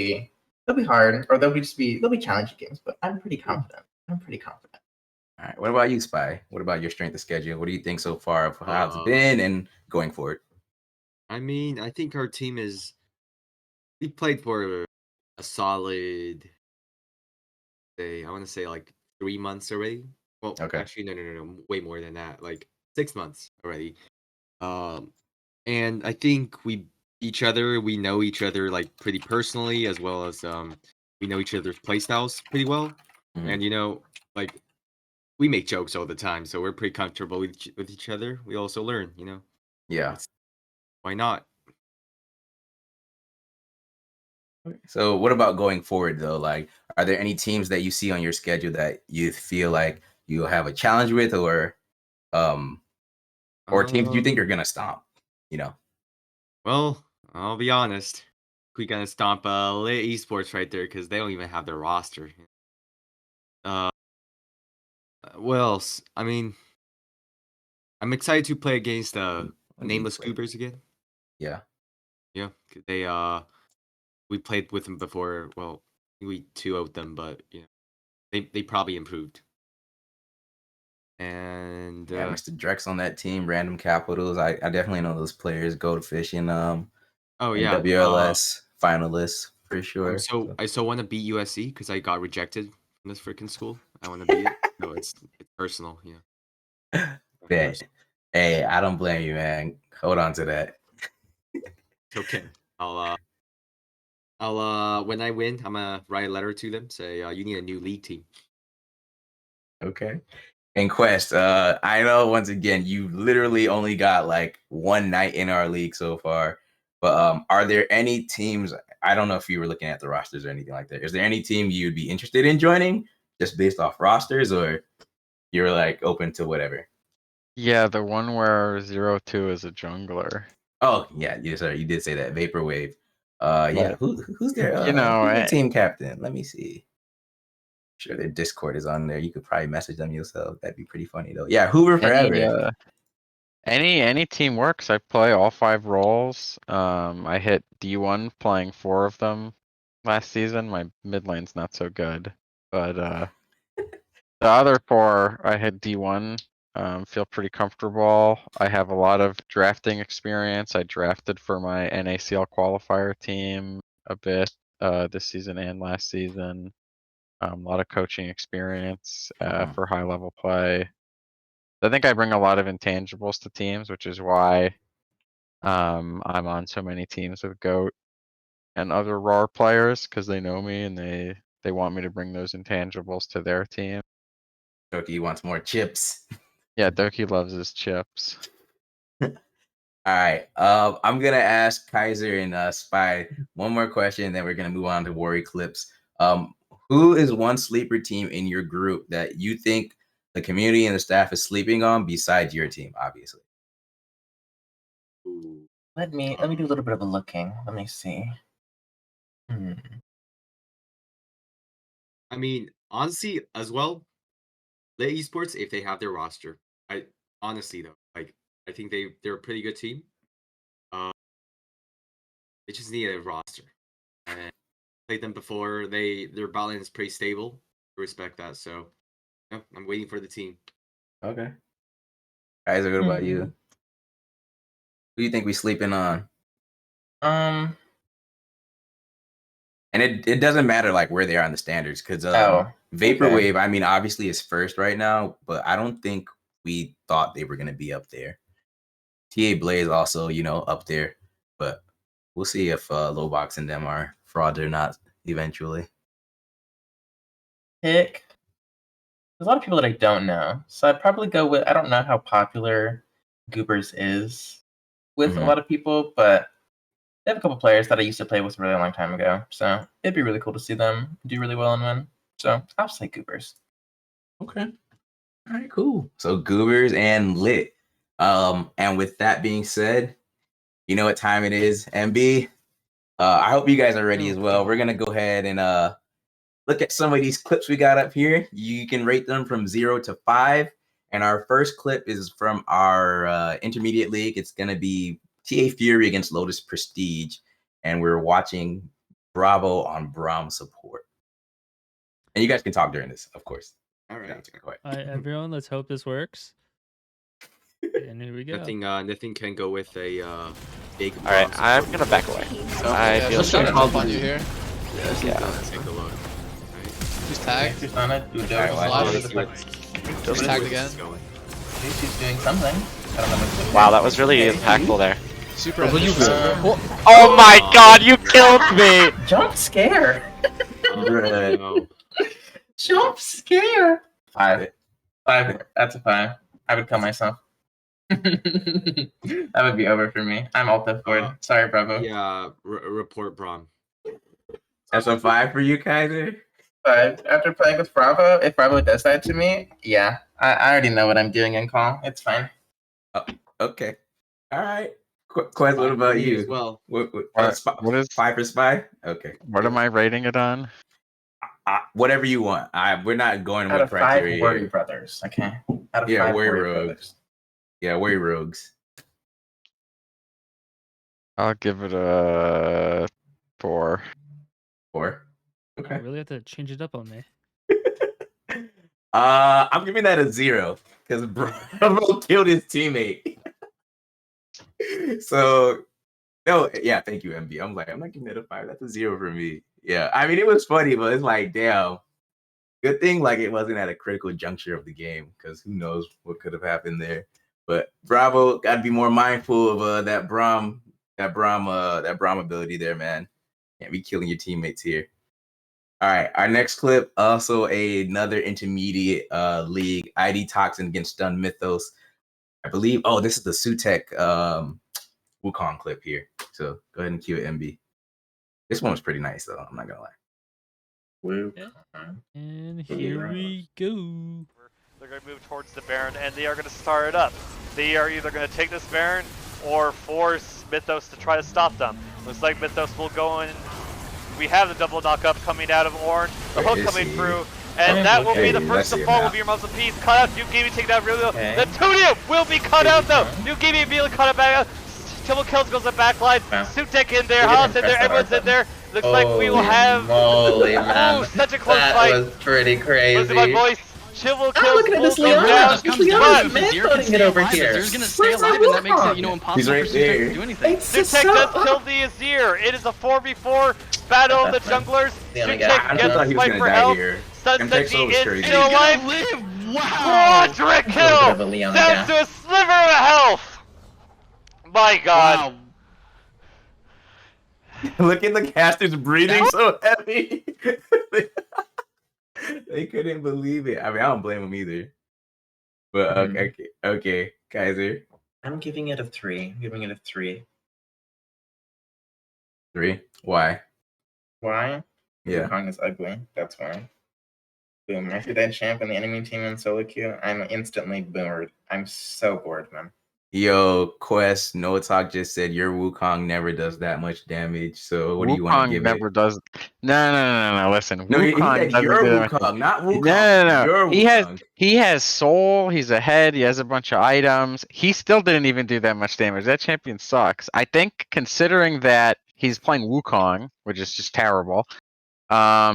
be hard, or they'll be challenging games, but I'm pretty confident. All right. What about you, Spy? What about your strength of schedule? What do you think so far of how it's Um, been and going forward? I mean, I think our team we played for a solid, I want to say like 3 months already. Well, Okay. actually, no, way more than that, like 6 months already. And I think we know each other like pretty personally, as well as we know each other's playstyles pretty well. Mhm. And like we make jokes all the time, so we're pretty comfortable with each other. We also learn. Yeah. Why not? So what about going forward though? Like, are there any teams that you see on your schedule that you feel like you'll have a challenge with, um, or teams you think Um, you're gonna stomp? You know. Well, I'll be honest. We gonna stomp LiT Esports right there because they don't even have their roster. Uh, what else? I mean, I'm excited to play against When do you nameless play? Goobers again. Yeah. Yeah, 'cause we played with them before. Well, we 2-0'd them, but they probably improved. And Yeah, Mr. Drex on that team, Random Capitals. I definitely know those players. Goldfish and oh and yeah, WLS finalists for sure. I so want to beat USC because I got rejected from this freaking school. I want to beat it. No, it's personal. Yeah, Bet. Hey, I don't blame you, man. Hold on to that. it's okay. When I win, I'm gonna write a letter to them. Say you need a new league team. Okay. And Quest, I know once again you literally only got like one night in our league so far, but are there any teams? I don't know if you were looking at the rosters or anything like that. Is there any team you'd be interested in joining just based off rosters, or you're like open to whatever? Yeah, the one where 0-2 is a jungler. Oh yeah, yes sir. You did say that Vaporwave. Yeah. But, Who's their know, who's their team captain? Let me see. Sure, their Discord is on there. You could probably message them yourself. That'd be pretty funny though. Yeah, Hoover forever. any team works. I play all 5 roles. I hit D1 playing 4 of them last season. My mid lane's not so good, but the other 4 I hit D1. Feel pretty comfortable. I have a lot of drafting experience. I drafted for my NACL qualifier team a bit this season and last season. A lot of coaching experience for high level play. I think I bring a lot of intangibles to teams, which is why I'm on so many teams with GOAT and other RAR players because they know me and they want me to bring those intangibles to their team. Toki wants more chips. Yeah, Doki loves his chips. All right. I'm gonna ask Kaiser and Spy one more question, then we're gonna move on to Worry Clips. Who is one sleeper team in your group that you think the community and the staff is sleeping on besides your team, obviously? Ooh. Let me do a little bit of a looking. Let me see. I mean, honestly, as well, LiT Esports if they have their roster. I honestly though, like I think they're a pretty good team. They just need a roster. And played them before. Their balance is pretty stable. I respect that. So yeah, I'm waiting for the team. Okay. Kaiser, what about you? Who do you think we sleeping on? And it doesn't matter like where they are on the standards because Vaporwave, okay. I mean, obviously is first right now, but I don't think we thought they were gonna be up there. TA Blaze also, up there, but we'll see if Lowbox and them are frauds or not eventually. Pick. There's a lot of people that I don't know, so I'd probably go with. I don't know how popular Goobers is with a lot of people, but they have a couple players that I used to play with a really long time ago, so it'd be really cool to see them do really well and win. So I'll say Goobers. Okay. All right, cool. So Goobers and LiT. And with that being said, you know what time it is, MB. I hope you guys are ready as well. We're gonna go ahead and look at some of these clips we got up here. You can rate them from 0 to 5. And our first clip is from our intermediate league. It's gonna be TA Fury against Lotus Prestige, and we're watching Bravo on Braum support. And you guys can talk during this, of course. All right. All right, everyone, let's hope this works. And here we go. Nothing can go with a big. All right, I'm gonna back away. I feel just trying to safe. help on you here. Yeah. Take a look. He's tagged. She's on it. He's tagged again. doing something. I don't know what Wow, that was really impactful there. Super. Oh my god, you killed me! Jump scare. No. Jump scare. 5. 5. That's a 5. I would kill myself. That would be over for me. I'm alt F4. Sorry, Bravo. Yeah, report Braum. That's a 5 for you, Kaiser. But after playing with Bravo, if Bravo does that to me, yeah, I already know what I'm doing in call. It's fine. Okay. All right. Quest, what about you? As well. What is 5 for spy? Okay. what am I rating it on? Whatever you want. We're not going Out with of 5 criteria Warrior here. Brothers, okay? Out of Yeah, 5 Warrior Warrior Rogues. Brothers. Yeah, Warrior Rogues. I'll give it a 4. 4. I Okay. really have to change it up on me. I'm giving that a 0 because Bravo killed his teammate. So, no, yeah, thank you, MB. I'm not giving it a 5. That's a 0 for me. Yeah, I mean, it was funny, but it's like, damn. Good thing, like, it wasn't at a critical juncture of the game because who knows what could have happened there. But Bravo got to be more mindful of that Braum ability there, man. Can't be killing your teammates here. All right, our next clip, also another intermediate league, ID Toxin against Stun Mythos. I believe, this is the Sutek Wukong clip here. So go ahead and cue it, MB. This one was pretty nice, though. I'm not going to lie. Wukong. And here we go. They're going to move towards the Baron, and they are going to start it up. They are either going to take this Baron or force Mythos to try to stop them. Looks like Mythos will go in. We have the double knockup coming out of Ornn, the hook coming through, and that will be the first to fall with your muzzle piece. Cut out, New Gaming take that really low. The 2-2 will be cut out though. New Gaming immediately cut it back out. Triple kills goes the backline. Sutek in there, Haas in there, everyone's in there. Looks like we will have. Moly, man. Oh, such a close that fight. was pretty crazy. Listen to my voice. Triple kills. Look at this Leona. This Leona's man-floating it over here. Azir's gonna stay Where's my alive, and that makes it, Wukong? you know, impossible He's right for Sutek there. to do anything. It's just Sutek so does kill up. the Azir. It is a 4v4 battle of the That's fine. junglers. Leona Sutek got it. I gets thought the he was spike going for to die health. here. Sunset MTX the was crazy. still alive. Live! Wow! Quadra A kill! little bit of a Leona Down gap. to a sliver of health! My god. Wow. Look at the casters breathing so heavy. They couldn't believe it. I mean, I don't blame them either. But okay, Kaiser. I'm giving it a 3. I'm giving it a 3. 3. Why? Why? Yeah. Wukong is ugly. That's why. Boom. I see that champ in the enemy team in solo queue. I'm instantly boomered. I'm so bored, man. Yo, Quest, Noah Talk just said your Wukong never does that much damage. So what do you want to Wukong give never it? does. No. Listen, No, he Wukong said doesn't your do that much. Wukong, not Wukong. No. Your He Wukong. has soul. He's a head. He has a bunch of items. He still didn't even do that much damage. That champion sucks. I think considering that he's playing Wukong, which is just terrible,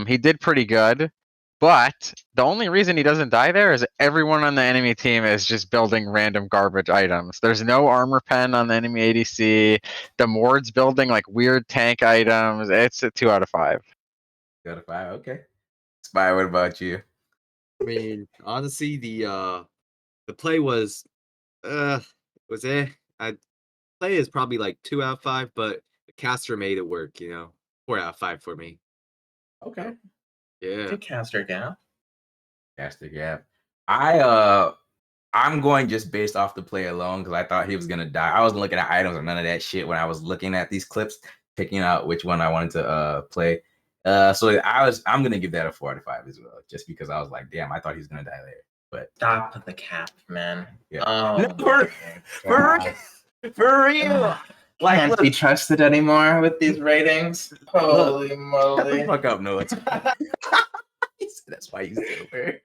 he did pretty good. But the only reason he doesn't die there is everyone on the enemy team is just building random garbage items. There's no armor pen on the enemy ADC. The Mord's building like weird tank items. It's a 2 out of 5. 2 out of 5. Okay. Spy, what about you? I mean, honestly, the play was I play is probably like 2 out of 5, but the caster made it work, 4 out of 5 for me. Okay. Yeah. Good caster gap. Caster gap. I'm going just based off the play alone because I thought he was gonna die. I wasn't looking at items or none of that shit when I was looking at these clips, picking out which one I wanted to play. So I'm gonna give that a 4 out of 5 as well, just because I was like, damn, I thought he was gonna die there. But Stop the cap, man. yeah. Oh, No, for real. Like, Can't look, be trusted anymore with these ratings. Holy shut the moly. fuck up, Noah. That's why you still there.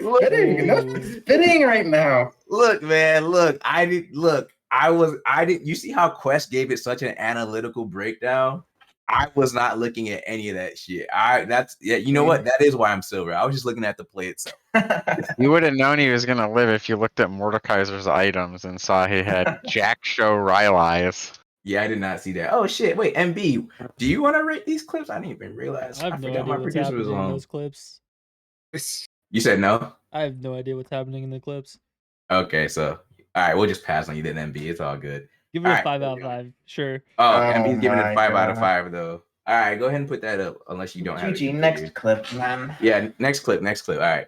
Look, fitting right now. Look, man, I didn't you see how Quest gave it such an analytical breakdown? I was not looking at any of that shit. You know what? That is why I'm silver. I was just looking at the play itself. You would have known he was gonna live if you looked at Mordekaiser's items and saw he had Jack Show Rylai's. Yeah, I did not see that. Oh shit! Wait, MB, do you want to rate these clips? I didn't even realize. I have no forgot idea what's happening in those clips. You said no. I have no idea what's happening in the clips. Okay, so all right, we'll just pass on you then, MB. It's all good. Give it All a right. 5 out of 5. Sure. Oh, Oh MB's giving it a my 5 out of God. 5 though. All right, go ahead and put that up unless you don't have it. GG, configured. next clip, man. Yeah, next clip. All right.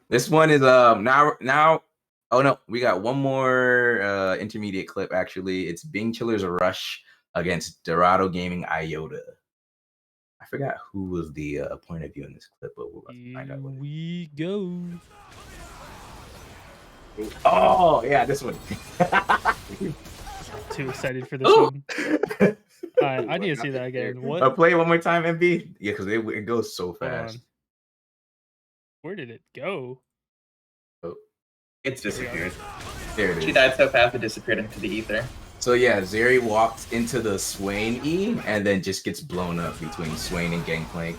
This one is now Oh no, we got one more intermediate clip. Actually, it's Bing Chiller's Rush against Dorado Gaming Iota. I forgot who was the point of view in this clip, but we're about to find Here out. What we go. Oh yeah, this one. Too excited for this Ooh. one. I need to see that again. What? Play it one more time, MB. Yeah, because it goes so Hold fast. on. Where did it go? Oh, It's disappeared. there it She is. died so fast it disappeared into the ether. So yeah, Zeri walks into the Swain E and then just gets blown up between Swain and Gangplank.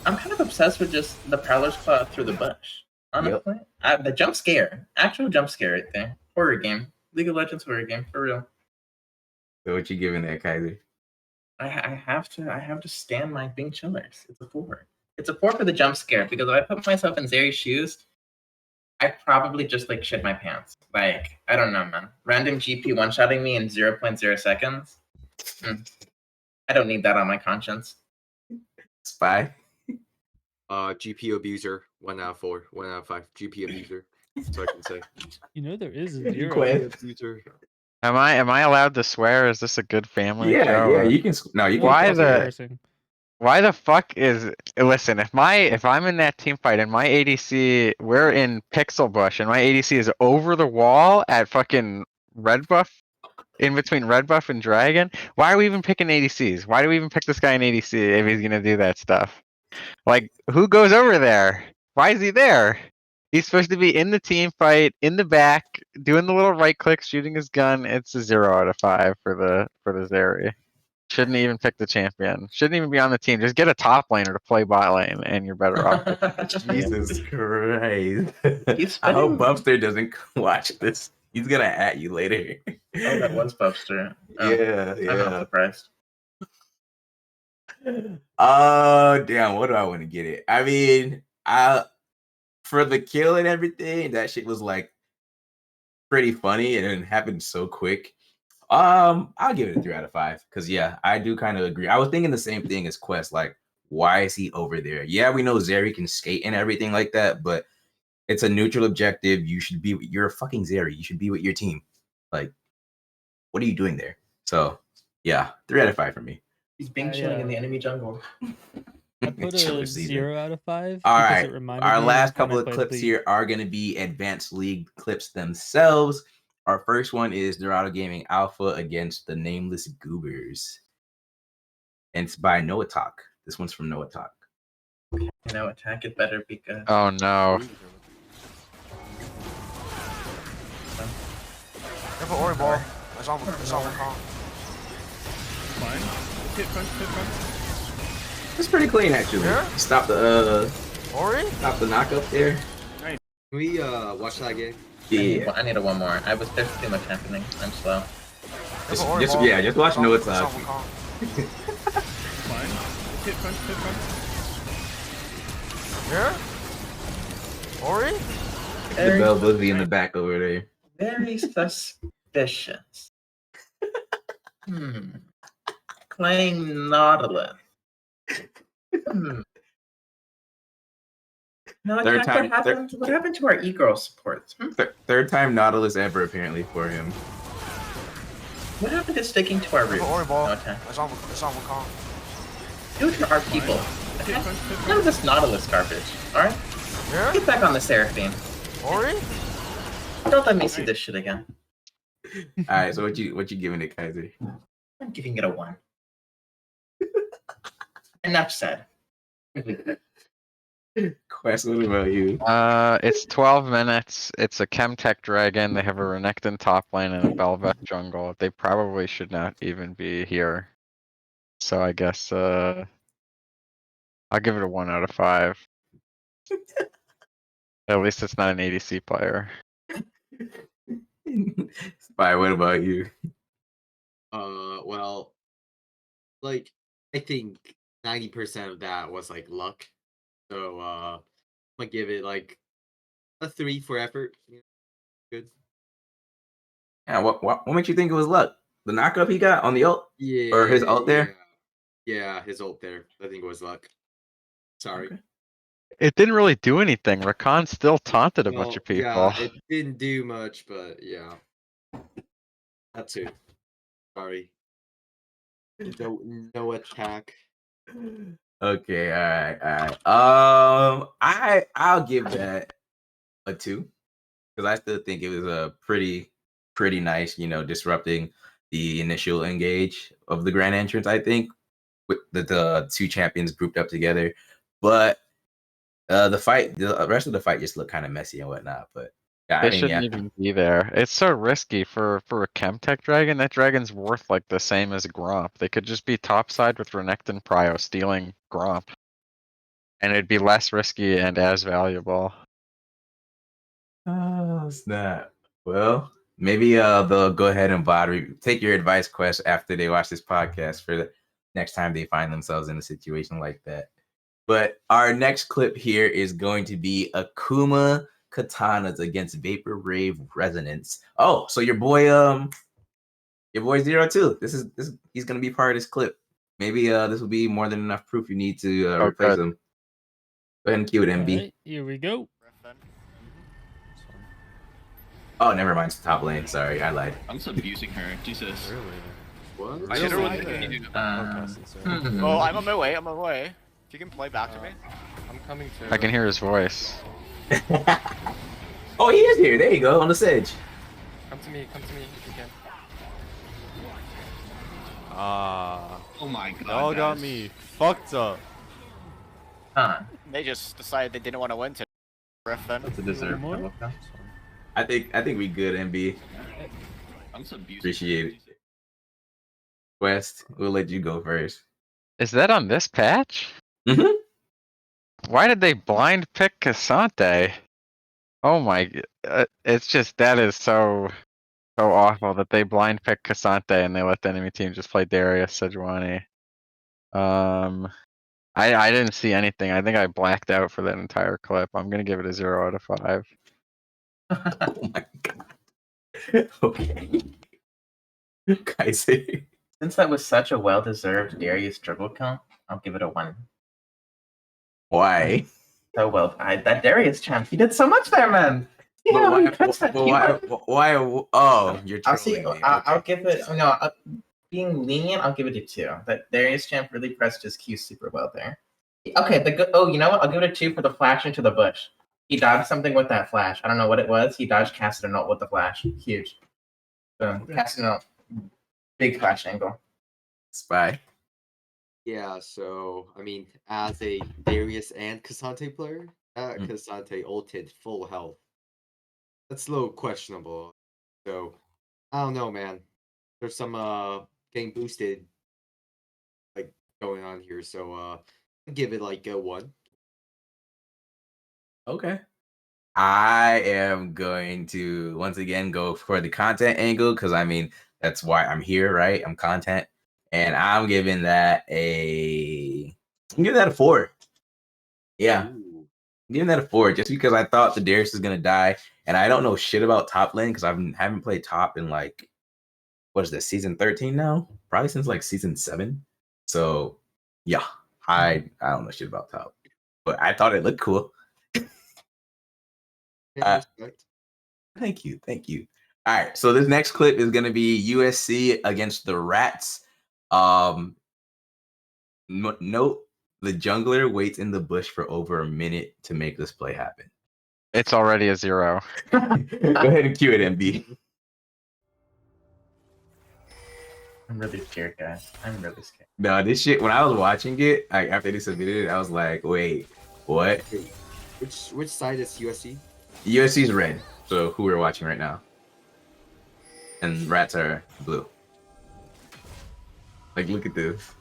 I'm kind of obsessed with just the Prowler's Claw through the bush. Honestly, the jump scare, actual jump scare right there. Horror game, League of Legends horror game for real. So what you giving that, Kaiser? I have to stand my Bing Chillers. It's a 4. It's a 4 for the jump scare because if I put myself in Zeri's shoes, I probably just like shit my pants. Like I don't know, man. Random GP one-shotting me in 0.0 seconds. I don't need that on my conscience. Spy. GP abuser, 1 out of 4, 1 out of 5. GP abuser. That's what I can say. You know there is a 0. Quest. Abuser. Am I allowed to swear? Is this a good family show? Yeah, or- you can. No, you can. Why Also the- cursing. Why the fuck is listen? If I'm in that team fight and my ADC, we're in Pixel Bush and my ADC is over the wall at fucking Red Buff, in between Red Buff and Dragon. Why are we even picking ADCs? Why do we even pick this guy in ADC if he's gonna do that stuff? Like, who goes over there? Why is he there? He's supposed to be in the team fight, in the back, doing the little right click, shooting his gun. It's a 0 out of 5 for the Zeri. Shouldn't even pick the champion. Shouldn't even be on the team. Just get a top laner to play bot lane, and you're better off. Jesus Christ! He's I hope spending- Bubster doesn't watch this. He's gonna at you later. Oh, that was Bubster. Oh, Yeah, I'm not yeah. surprised. Oh damn! What do I want to get it? I mean, for the kill and everything, that shit was like pretty funny and it happened so quick. I'll give it a 3 out of 5 because yeah, I do kind of agree. I was thinking the same thing as Quest. Like, why is he over there? Yeah, we know Zeri can skate and everything like that, but it's a neutral objective. You're fucking Zeri. You should be with your team. Like, what are you doing there? So yeah, 3 out of 5 for me. He's Bing chilling in the enemy jungle. I put Chiller a season. 0 out of 5. All because right, it reminded our me last of when couple I of played clips League. here are going to be Advanced League clips themselves. Our first one is Dorado Gaming Alpha against the Nameless Goobers. And it's by Noah Talk. This one's from Noah Talk. You know, attack it better be good. Oh no. Careful, Ori ball. It's on call. It's pretty clean actually. Yeah? Stop the Ori? knock up there. Can we watch that again? Yeah. I need a one more. There's too much happening. I'm slow. Just, Careful, Ori just ball. yeah, just watch It's on- Noah it's on Talk. call. Yeah? Ori? The Bell Buzzy in the back over there. Very suspicious. Playing Nautilus. No, Third attack, time- what happened to our e-girl supports? Third time Nautilus ever apparently for him. What happened to sticking to our Careful, Ori roots? ball. No attack. It's on call. Do it for our people. None of this Nautilus garbage. Alright? Yeah? Get back on the Seraphine. Ori? Don't let me see this shit again. All right, so what you giving it, Kaiser? I'm giving it a 1. Enough said. Quest, what about you? It's 12 minutes. It's a Chemtech Dragon. They have a Renekton top lane and a Bel'Veth jungle. They probably should not even be here. So I guess I'll give it a 1 out of 5. At least it's not an ADC player. Spy, what about you? Well, like, I think 90% of that was like luck. So I'm gonna give it like a 3 for effort. Yeah, good. Yeah, what made you think it was luck? The knockup he got on the ult? Yeah. Or his ult there? Yeah, his ult there. I think it was luck. Sorry. Okay. It didn't really do anything. Rakan still taunted a bunch of people. Yeah, it didn't do much, but yeah. That's it. Sorry. No attack. Okay, I'll give that a 2 because I still think it was a pretty nice, disrupting the initial engage of the grand entrance. I think with the two champions grouped up together, but the rest of the fight just looked kind of messy and whatnot. But yeah, They shouldn't even be there. It's so risky for a Chemtech dragon. That dragon's worth like the same as Gromp. They could just be topside with Renekton Prio stealing Gromp. And it'd be less risky and as valuable. Oh snap! Well, maybe they'll go ahead and take your advice, Quest, after they watch this podcast for the next time they find themselves in a situation like that. But our next clip here is going to be Akuma Katanas against Vapor Rave Resonance. Oh, so your boy 02. He's gonna be part of this clip. Maybe this will be more than enough proof you need to replace him. Go ahead and cue it, MB. Alright, here we go. Oh, never mind. It's top lane. Sorry, I lied. I'm just abusing her. Jesus. Really? What? I hit her with Oh, I'm on my way. I'm on my way. If you can play back to me. I'm coming to. I can hear his voice. Oh, he is here. There you go, on the sedge. Come to me if you can. Oh my god. Y'all got guys. me fucked up. They just decided they didn't want to win to Riff then. That's a deserved More? double kill. I think we good, MB. I'm just abusing Appreciate it. West, we'll let you go first. Is that on this patch? Mhm. Why did they blind pick Cassante? Oh my, it's just, that is so awful that they blind pick Cassante and they let the enemy team just play Darius Sejuani. I didn't see anything. I think I blacked out for that entire clip. I'm gonna give it a 0 out of 5. Oh my god. Okay. Kaiser. Since that was such a well-deserved Darius triple kill, I'll give it a 1. Why? So well, that Darius champ, he did so much there, man. But Yeah, why, he cuts that keyword. why? Oh, you're I'll see. trolling me. I'll Okay. give it. Being lenient, I'll give it a 2. That Darius champ really pressed his Q super well there. Okay, you know what? I'll give it a 2 for the flash into the bush. He dodged something with that flash. I don't know what it was. He dodged casted a note with the flash. Huge. Boom. Casted a note. Big flash angle. Spy. Yeah, so I mean, as a Darius and Cassante player, Cassante ulted full health. That's a little questionable. So I don't know, man. There's some getting boosted like going on here, so I'll give it like a 1. Okay. I am going to once again go for the content angle because I mean that's why I'm here, right? I'm content, and I'm giving that a 4. Yeah, Ooh. I'm giving that a 4 just because I thought the Darius was gonna die, and I don't know shit about top lane because I haven't played top in like what is this season 13 now? Probably since like season 7. So yeah, I don't know shit about top, but I thought it looked cool. Yeah, respect. Thank you. All right, so this next clip is going to be USC against the Rats. Note the jungler waits in the bush for over a minute to make this play happen. It's already a 0. Go ahead and cue it, MB. I'm really scared, guys. I'm really scared. No, this shit. When I was watching it, like after they submitted it, I was like, "Wait, what?" Which side is USC? USC's red, so who we're watching right now, and Rats are blue. Like, look at this.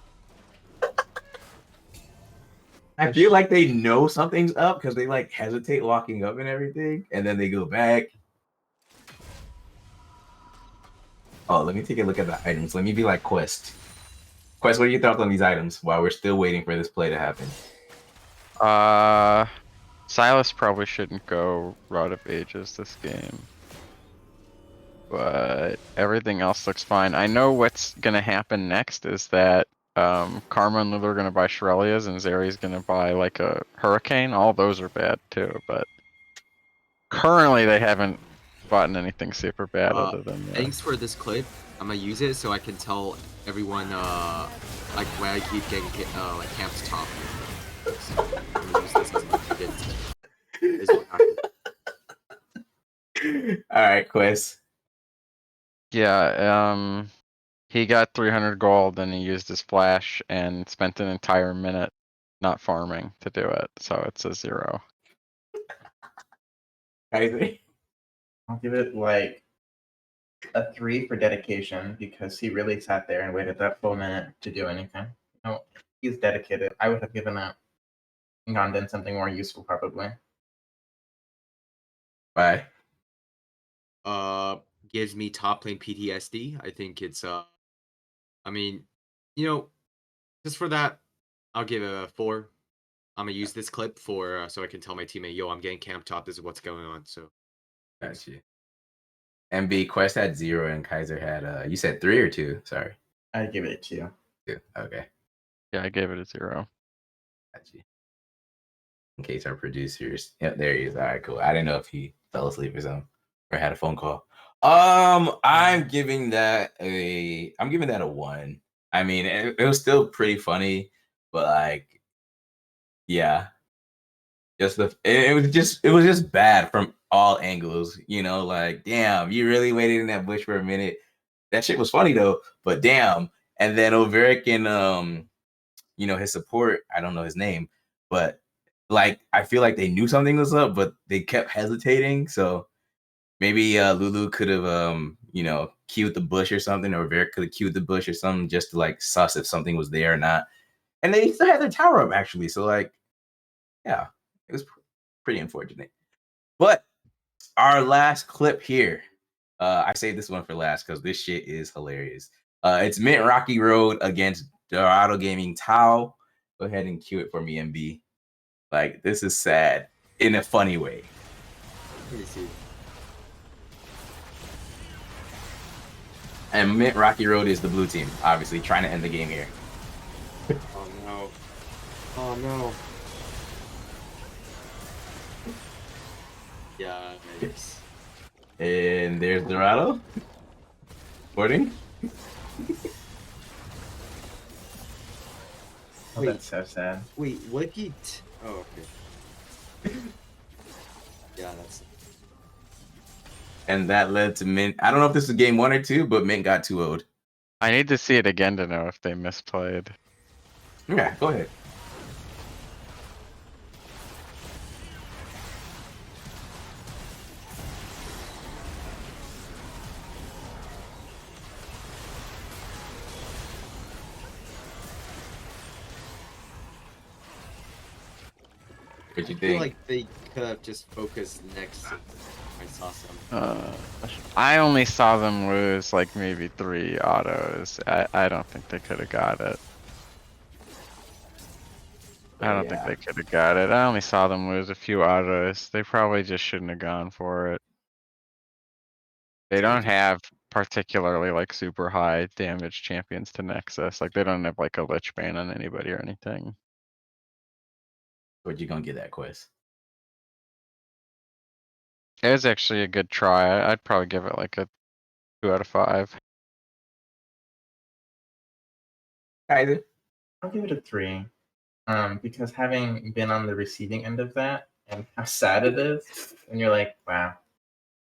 I feel like they know something's up because they like hesitate walking up and everything, and then they go back. Oh, let me take a look at the items. Let me be like Quest. Quest, what are your thoughts on these items while we're still waiting for this play to happen? Silas probably shouldn't go Rod of Ages this game. But everything else looks fine. I know what's gonna happen next is that Karma and Lulu are gonna buy Shirelias, and Zeri's gonna buy like a Hurricane. All those are bad too, but currently they haven't bought anything super bad other than Thanks for this clip. I'm gonna use it so I can tell everyone like when I keep getting like camp's top. So I'm gonna use this as much as is what happened. All right, Quest. Yeah, he got 300 gold and he used his flash and spent an entire minute not farming to do it, so it's a 0. Kaiser. I'll give it like a 3 for dedication because he really sat there and waited that full minute to do anything. He's dedicated. I would have given up and gone done something more useful probably. Bye. Gives me top lane PTSD. I think it's I mean, you know, just for that, I'll give it a 4. I'm gonna use this clip for so I can tell my teammate, yo, I'm getting camp top. This is what's going on. So, Got you. MB Quest had 0 and Kaiser had you said 3 or 2? Sorry. I'd give it a 2. 2. Okay. Yeah, I gave it a 0. Got you. In case our producers. Yep, there he is. All right, cool. I didn't know if he fell asleep or something or had a phone call. I'm giving that a 1. I mean, it was still pretty funny, but like, yeah, it was just bad from all angles. Like, damn, you really waited in that bush for a minute. That shit was funny though, but damn. And then Overic and his support, I don't know his name, but like I feel like they knew something was up, but they kept hesitating. So maybe Lulu could have queued the bush or something, or Overic could have queued the bush or something just to like suss if something was there or not. And they still had their tower up actually. So like, yeah, it was pretty unfortunate. But our last clip here, I saved this one for last because this shit is hilarious. It's Mint Rocky Road against Dorado Gaming Tau. Go ahead and cue it for me, MB. Like, this is sad in a funny way. let me see. And Mint Rocky Road is the blue team, obviously trying to end the game here. Oh no! Oh no! Yeah, nice. And there's Dorado. Boarding. Oh, Wait. that's so sad. Wait, what he? Oh, okay. Yeah, that's. And that led to Mint. I don't know if this is game 1 or 2, but Mint got 2-0'd. I need to see it again to know if they misplayed. Yeah, go ahead. What you I feel think? like they could have just focused next. I saw some. I only saw them lose like maybe 3 autos. I don't think they could have got it. I don't think they could have got it. I only saw them lose a few autos. They probably just shouldn't have gone for it. They don't have particularly like super high damage champions to Nexus. Like they don't have like a lich ban on anybody or anything. What you gonna get that Quest? It was actually a good try. I'd probably give it like a 2 out of 5. Kaiser? I'll give it a 3. Because having been on the receiving end of that and how sad it is, and you're like, wow,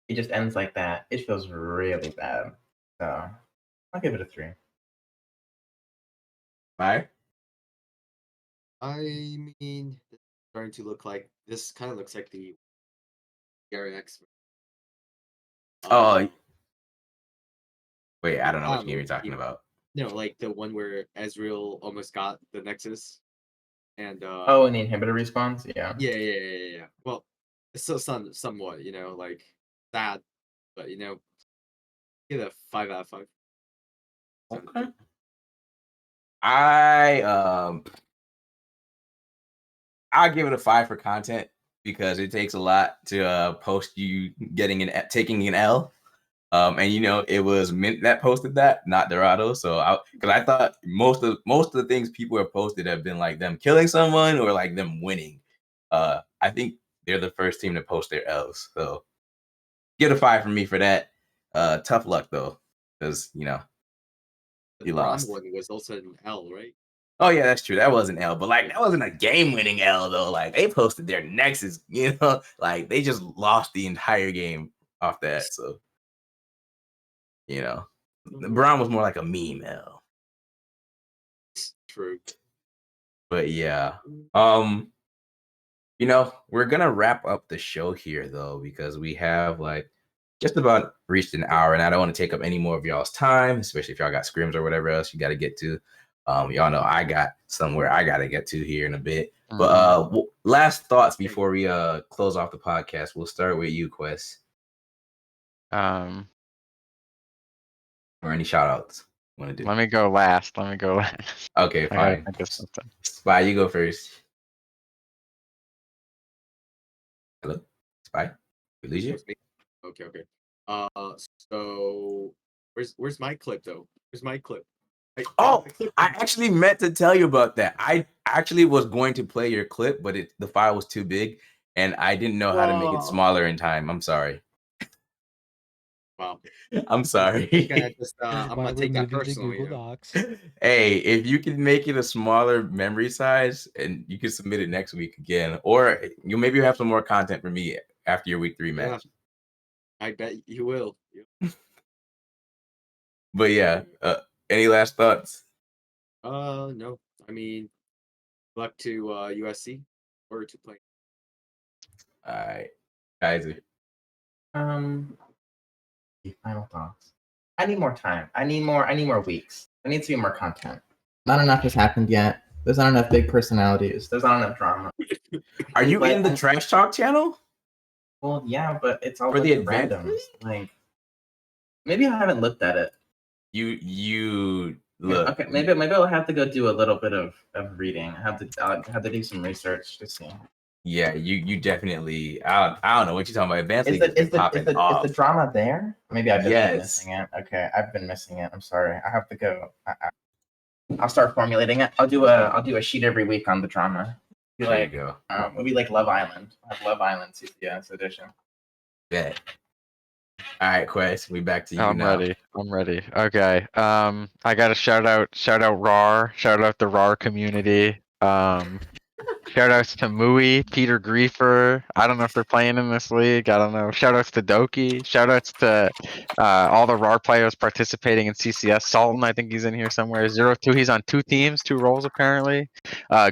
it just ends like that. It feels really bad. So I'll give it a 3. Bye. I mean, it's starting to look like this. Kind of looks like the Gary X. Oh, wait, I don't know which Um, game you're talking yeah. about. No, like the one where Ezreal almost got the Nexus, and Oh, and the inhibitor response? Yeah. yeah. Well, it's still somewhat, like sad, but get a 5 out of 5. Okay. I give it a 5 for content because it takes a lot to post you taking an L. And it was Mint that posted that, not Dorado. So because I thought most of the things people have posted have been like them killing someone or like them winning. I think they're the first team to post their L's. So get a 5 from me for that. Tough luck though, because The you Brom lost. one was also an L, right? Oh yeah, that's true. That was an L, but like that wasn't a game-winning L though. Like they posted their nexus, like they just lost the entire game off that. So Brown was more like a meme L. True. But yeah, we're gonna wrap up the show here though because we have like just about reached an hour, and I don't want to take up any more of y'all's time, especially if y'all got scrims or whatever else you got to get to. Y'all know I got somewhere I got to get to here in a bit. But last thoughts before we close off the podcast. We'll start with you, Quest. Um, or any shout outs you want to do? Let me go last. Okay, I gotta fine. think of something. Spy, you go first. Hello, Spy. We lose you? Okay. So where's my clip though? Where's my clip? I actually meant to tell you about that. I actually was going to play your clip, but the file was too big, and I didn't know how to make it smaller in time. I'm sorry. Wow. I'm sorry. I'm gonna take that personally. Hey, if you can make it a smaller memory size, and you can submit it next week again, or you maybe have some more content for me after your week 3 match. I bet you will. But yeah, any last thoughts? No. I mean, luck to USC or to play. All right, Kaiser. Final thoughts. I need more time. I need more weeks. I need to be more content. Not enough has happened yet. There's not enough big personalities. There's not enough drama. Are you in the Trash Talk channel? Well, yeah, but it's all for the random. Like, maybe I haven't looked at it. You look. Okay, maybe I'll have to go do a little bit of reading. I'll have to do some research to see. Yeah, you definitely. I don't know what you're talking about. Advanced League Is the drama there? Maybe I've just been Yes. missing it. Okay, I've been missing it. I'm sorry. I have to go. I'll start formulating it. I'll do a sheet every week on the drama. There you go. It'll be like Love Island. I'll have Love Island CGS edition. Bet. All right, Quest, we back to you I'm now. ready. Okay. I got a shout out RAR. Shout out the RAR community. Shout outs to Mui, Peter Griefer. I don't know if they're playing in this league. I don't know. Shout outs to Doki. Shout outs to all the RAR players participating in CCS. Sultan, I think he's in here somewhere. 02, he's on 2 teams, 2 roles apparently.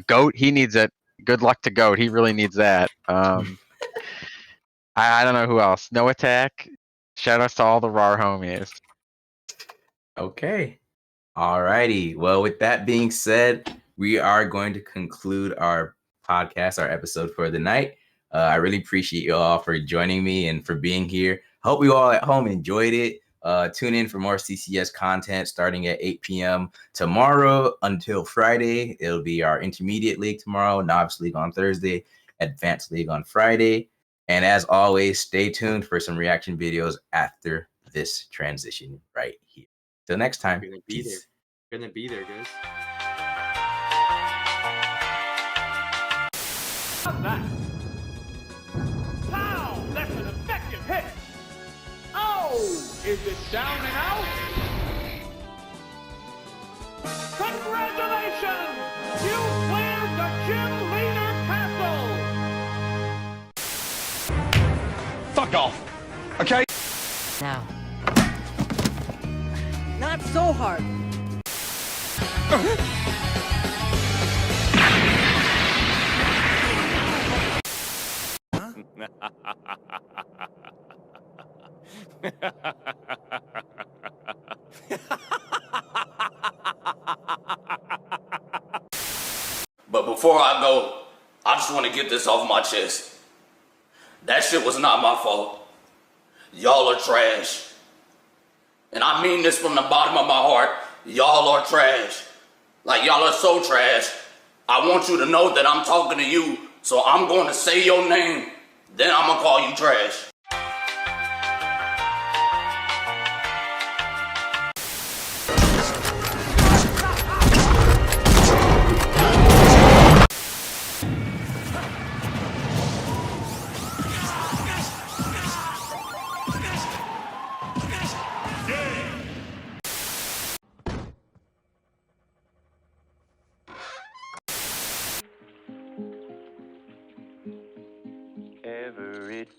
Goat, he needs it. Good luck to Goat. He really needs that. I don't know who else. No Attack. Shout outs to all the RAR homies. Okay. All righty. Well, with that being said, we are going to conclude our podcast, our episode for the night. I really appreciate you all for joining me and for being here. Hope you all at home enjoyed it. Tune in for more CCS content starting at 8 p.m. tomorrow until Friday. It'll be our Intermediate League tomorrow, Novice League on Thursday, Advanced League on Friday. And as always, stay tuned for some reaction videos after this transition right here. Till next time. Peace. Gonna be there, guys. That. Pow! That's an effective hit. Oh, is it down and out? Congratulations! You cleared the gym leader castle. Fuck off. Okay. Now. Not so hard. But before I go, I just want to get this off my chest. That shit was not my fault. Y'all are trash. And I mean this from the bottom of my heart. Y'all are trash. Like, y'all are so trash. I want you to know that I'm talking to you, so I'm going to say your name, then I'm going to call you trash.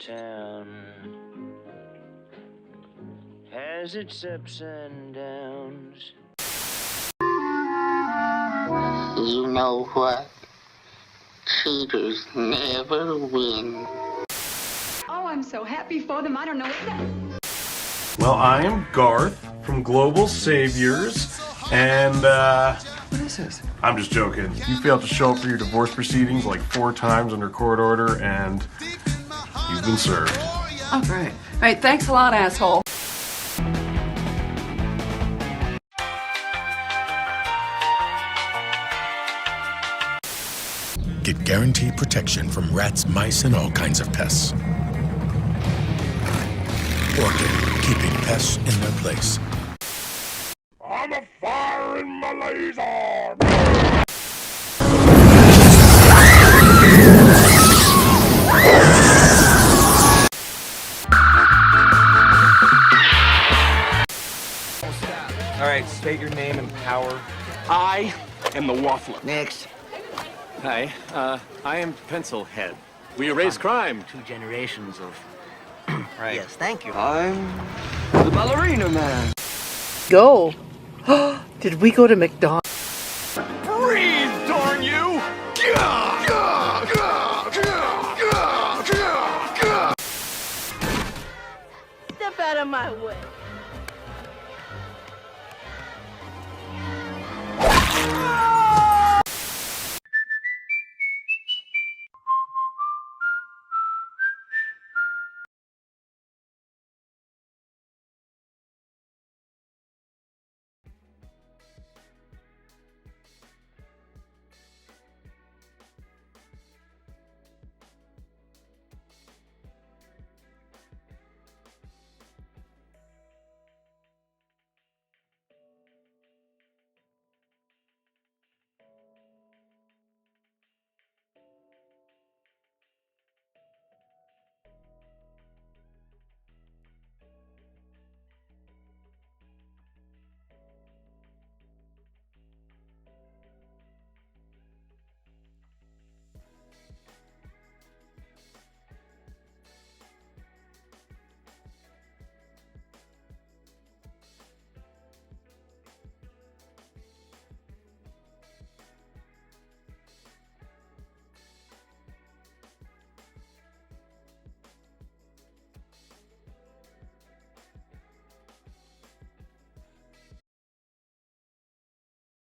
town has its ups and downs. You know what? Cheaters never win. Oh, I'm so happy for them. I don't know what. Well, I am Garth from Global Saviors, and What is this? I'm just joking. You failed to show up for your divorce proceedings like 4 times under court order, and you've been served. Oh, great. Right, thanks a lot, asshole. Get guaranteed protection from rats, mice, and all kinds of pests. Orchid, keeping pests in their place. I'm a fire in my laser! Alright, state your name and power. I am the Waffler. Next. Hi, I am Pencilhead. We erase crime. 2 generations of... Right. Yes, thank you. I'm the Ballerina Man. Go. Did we go to McDonald's? Breathe, darn you! Step out of my way.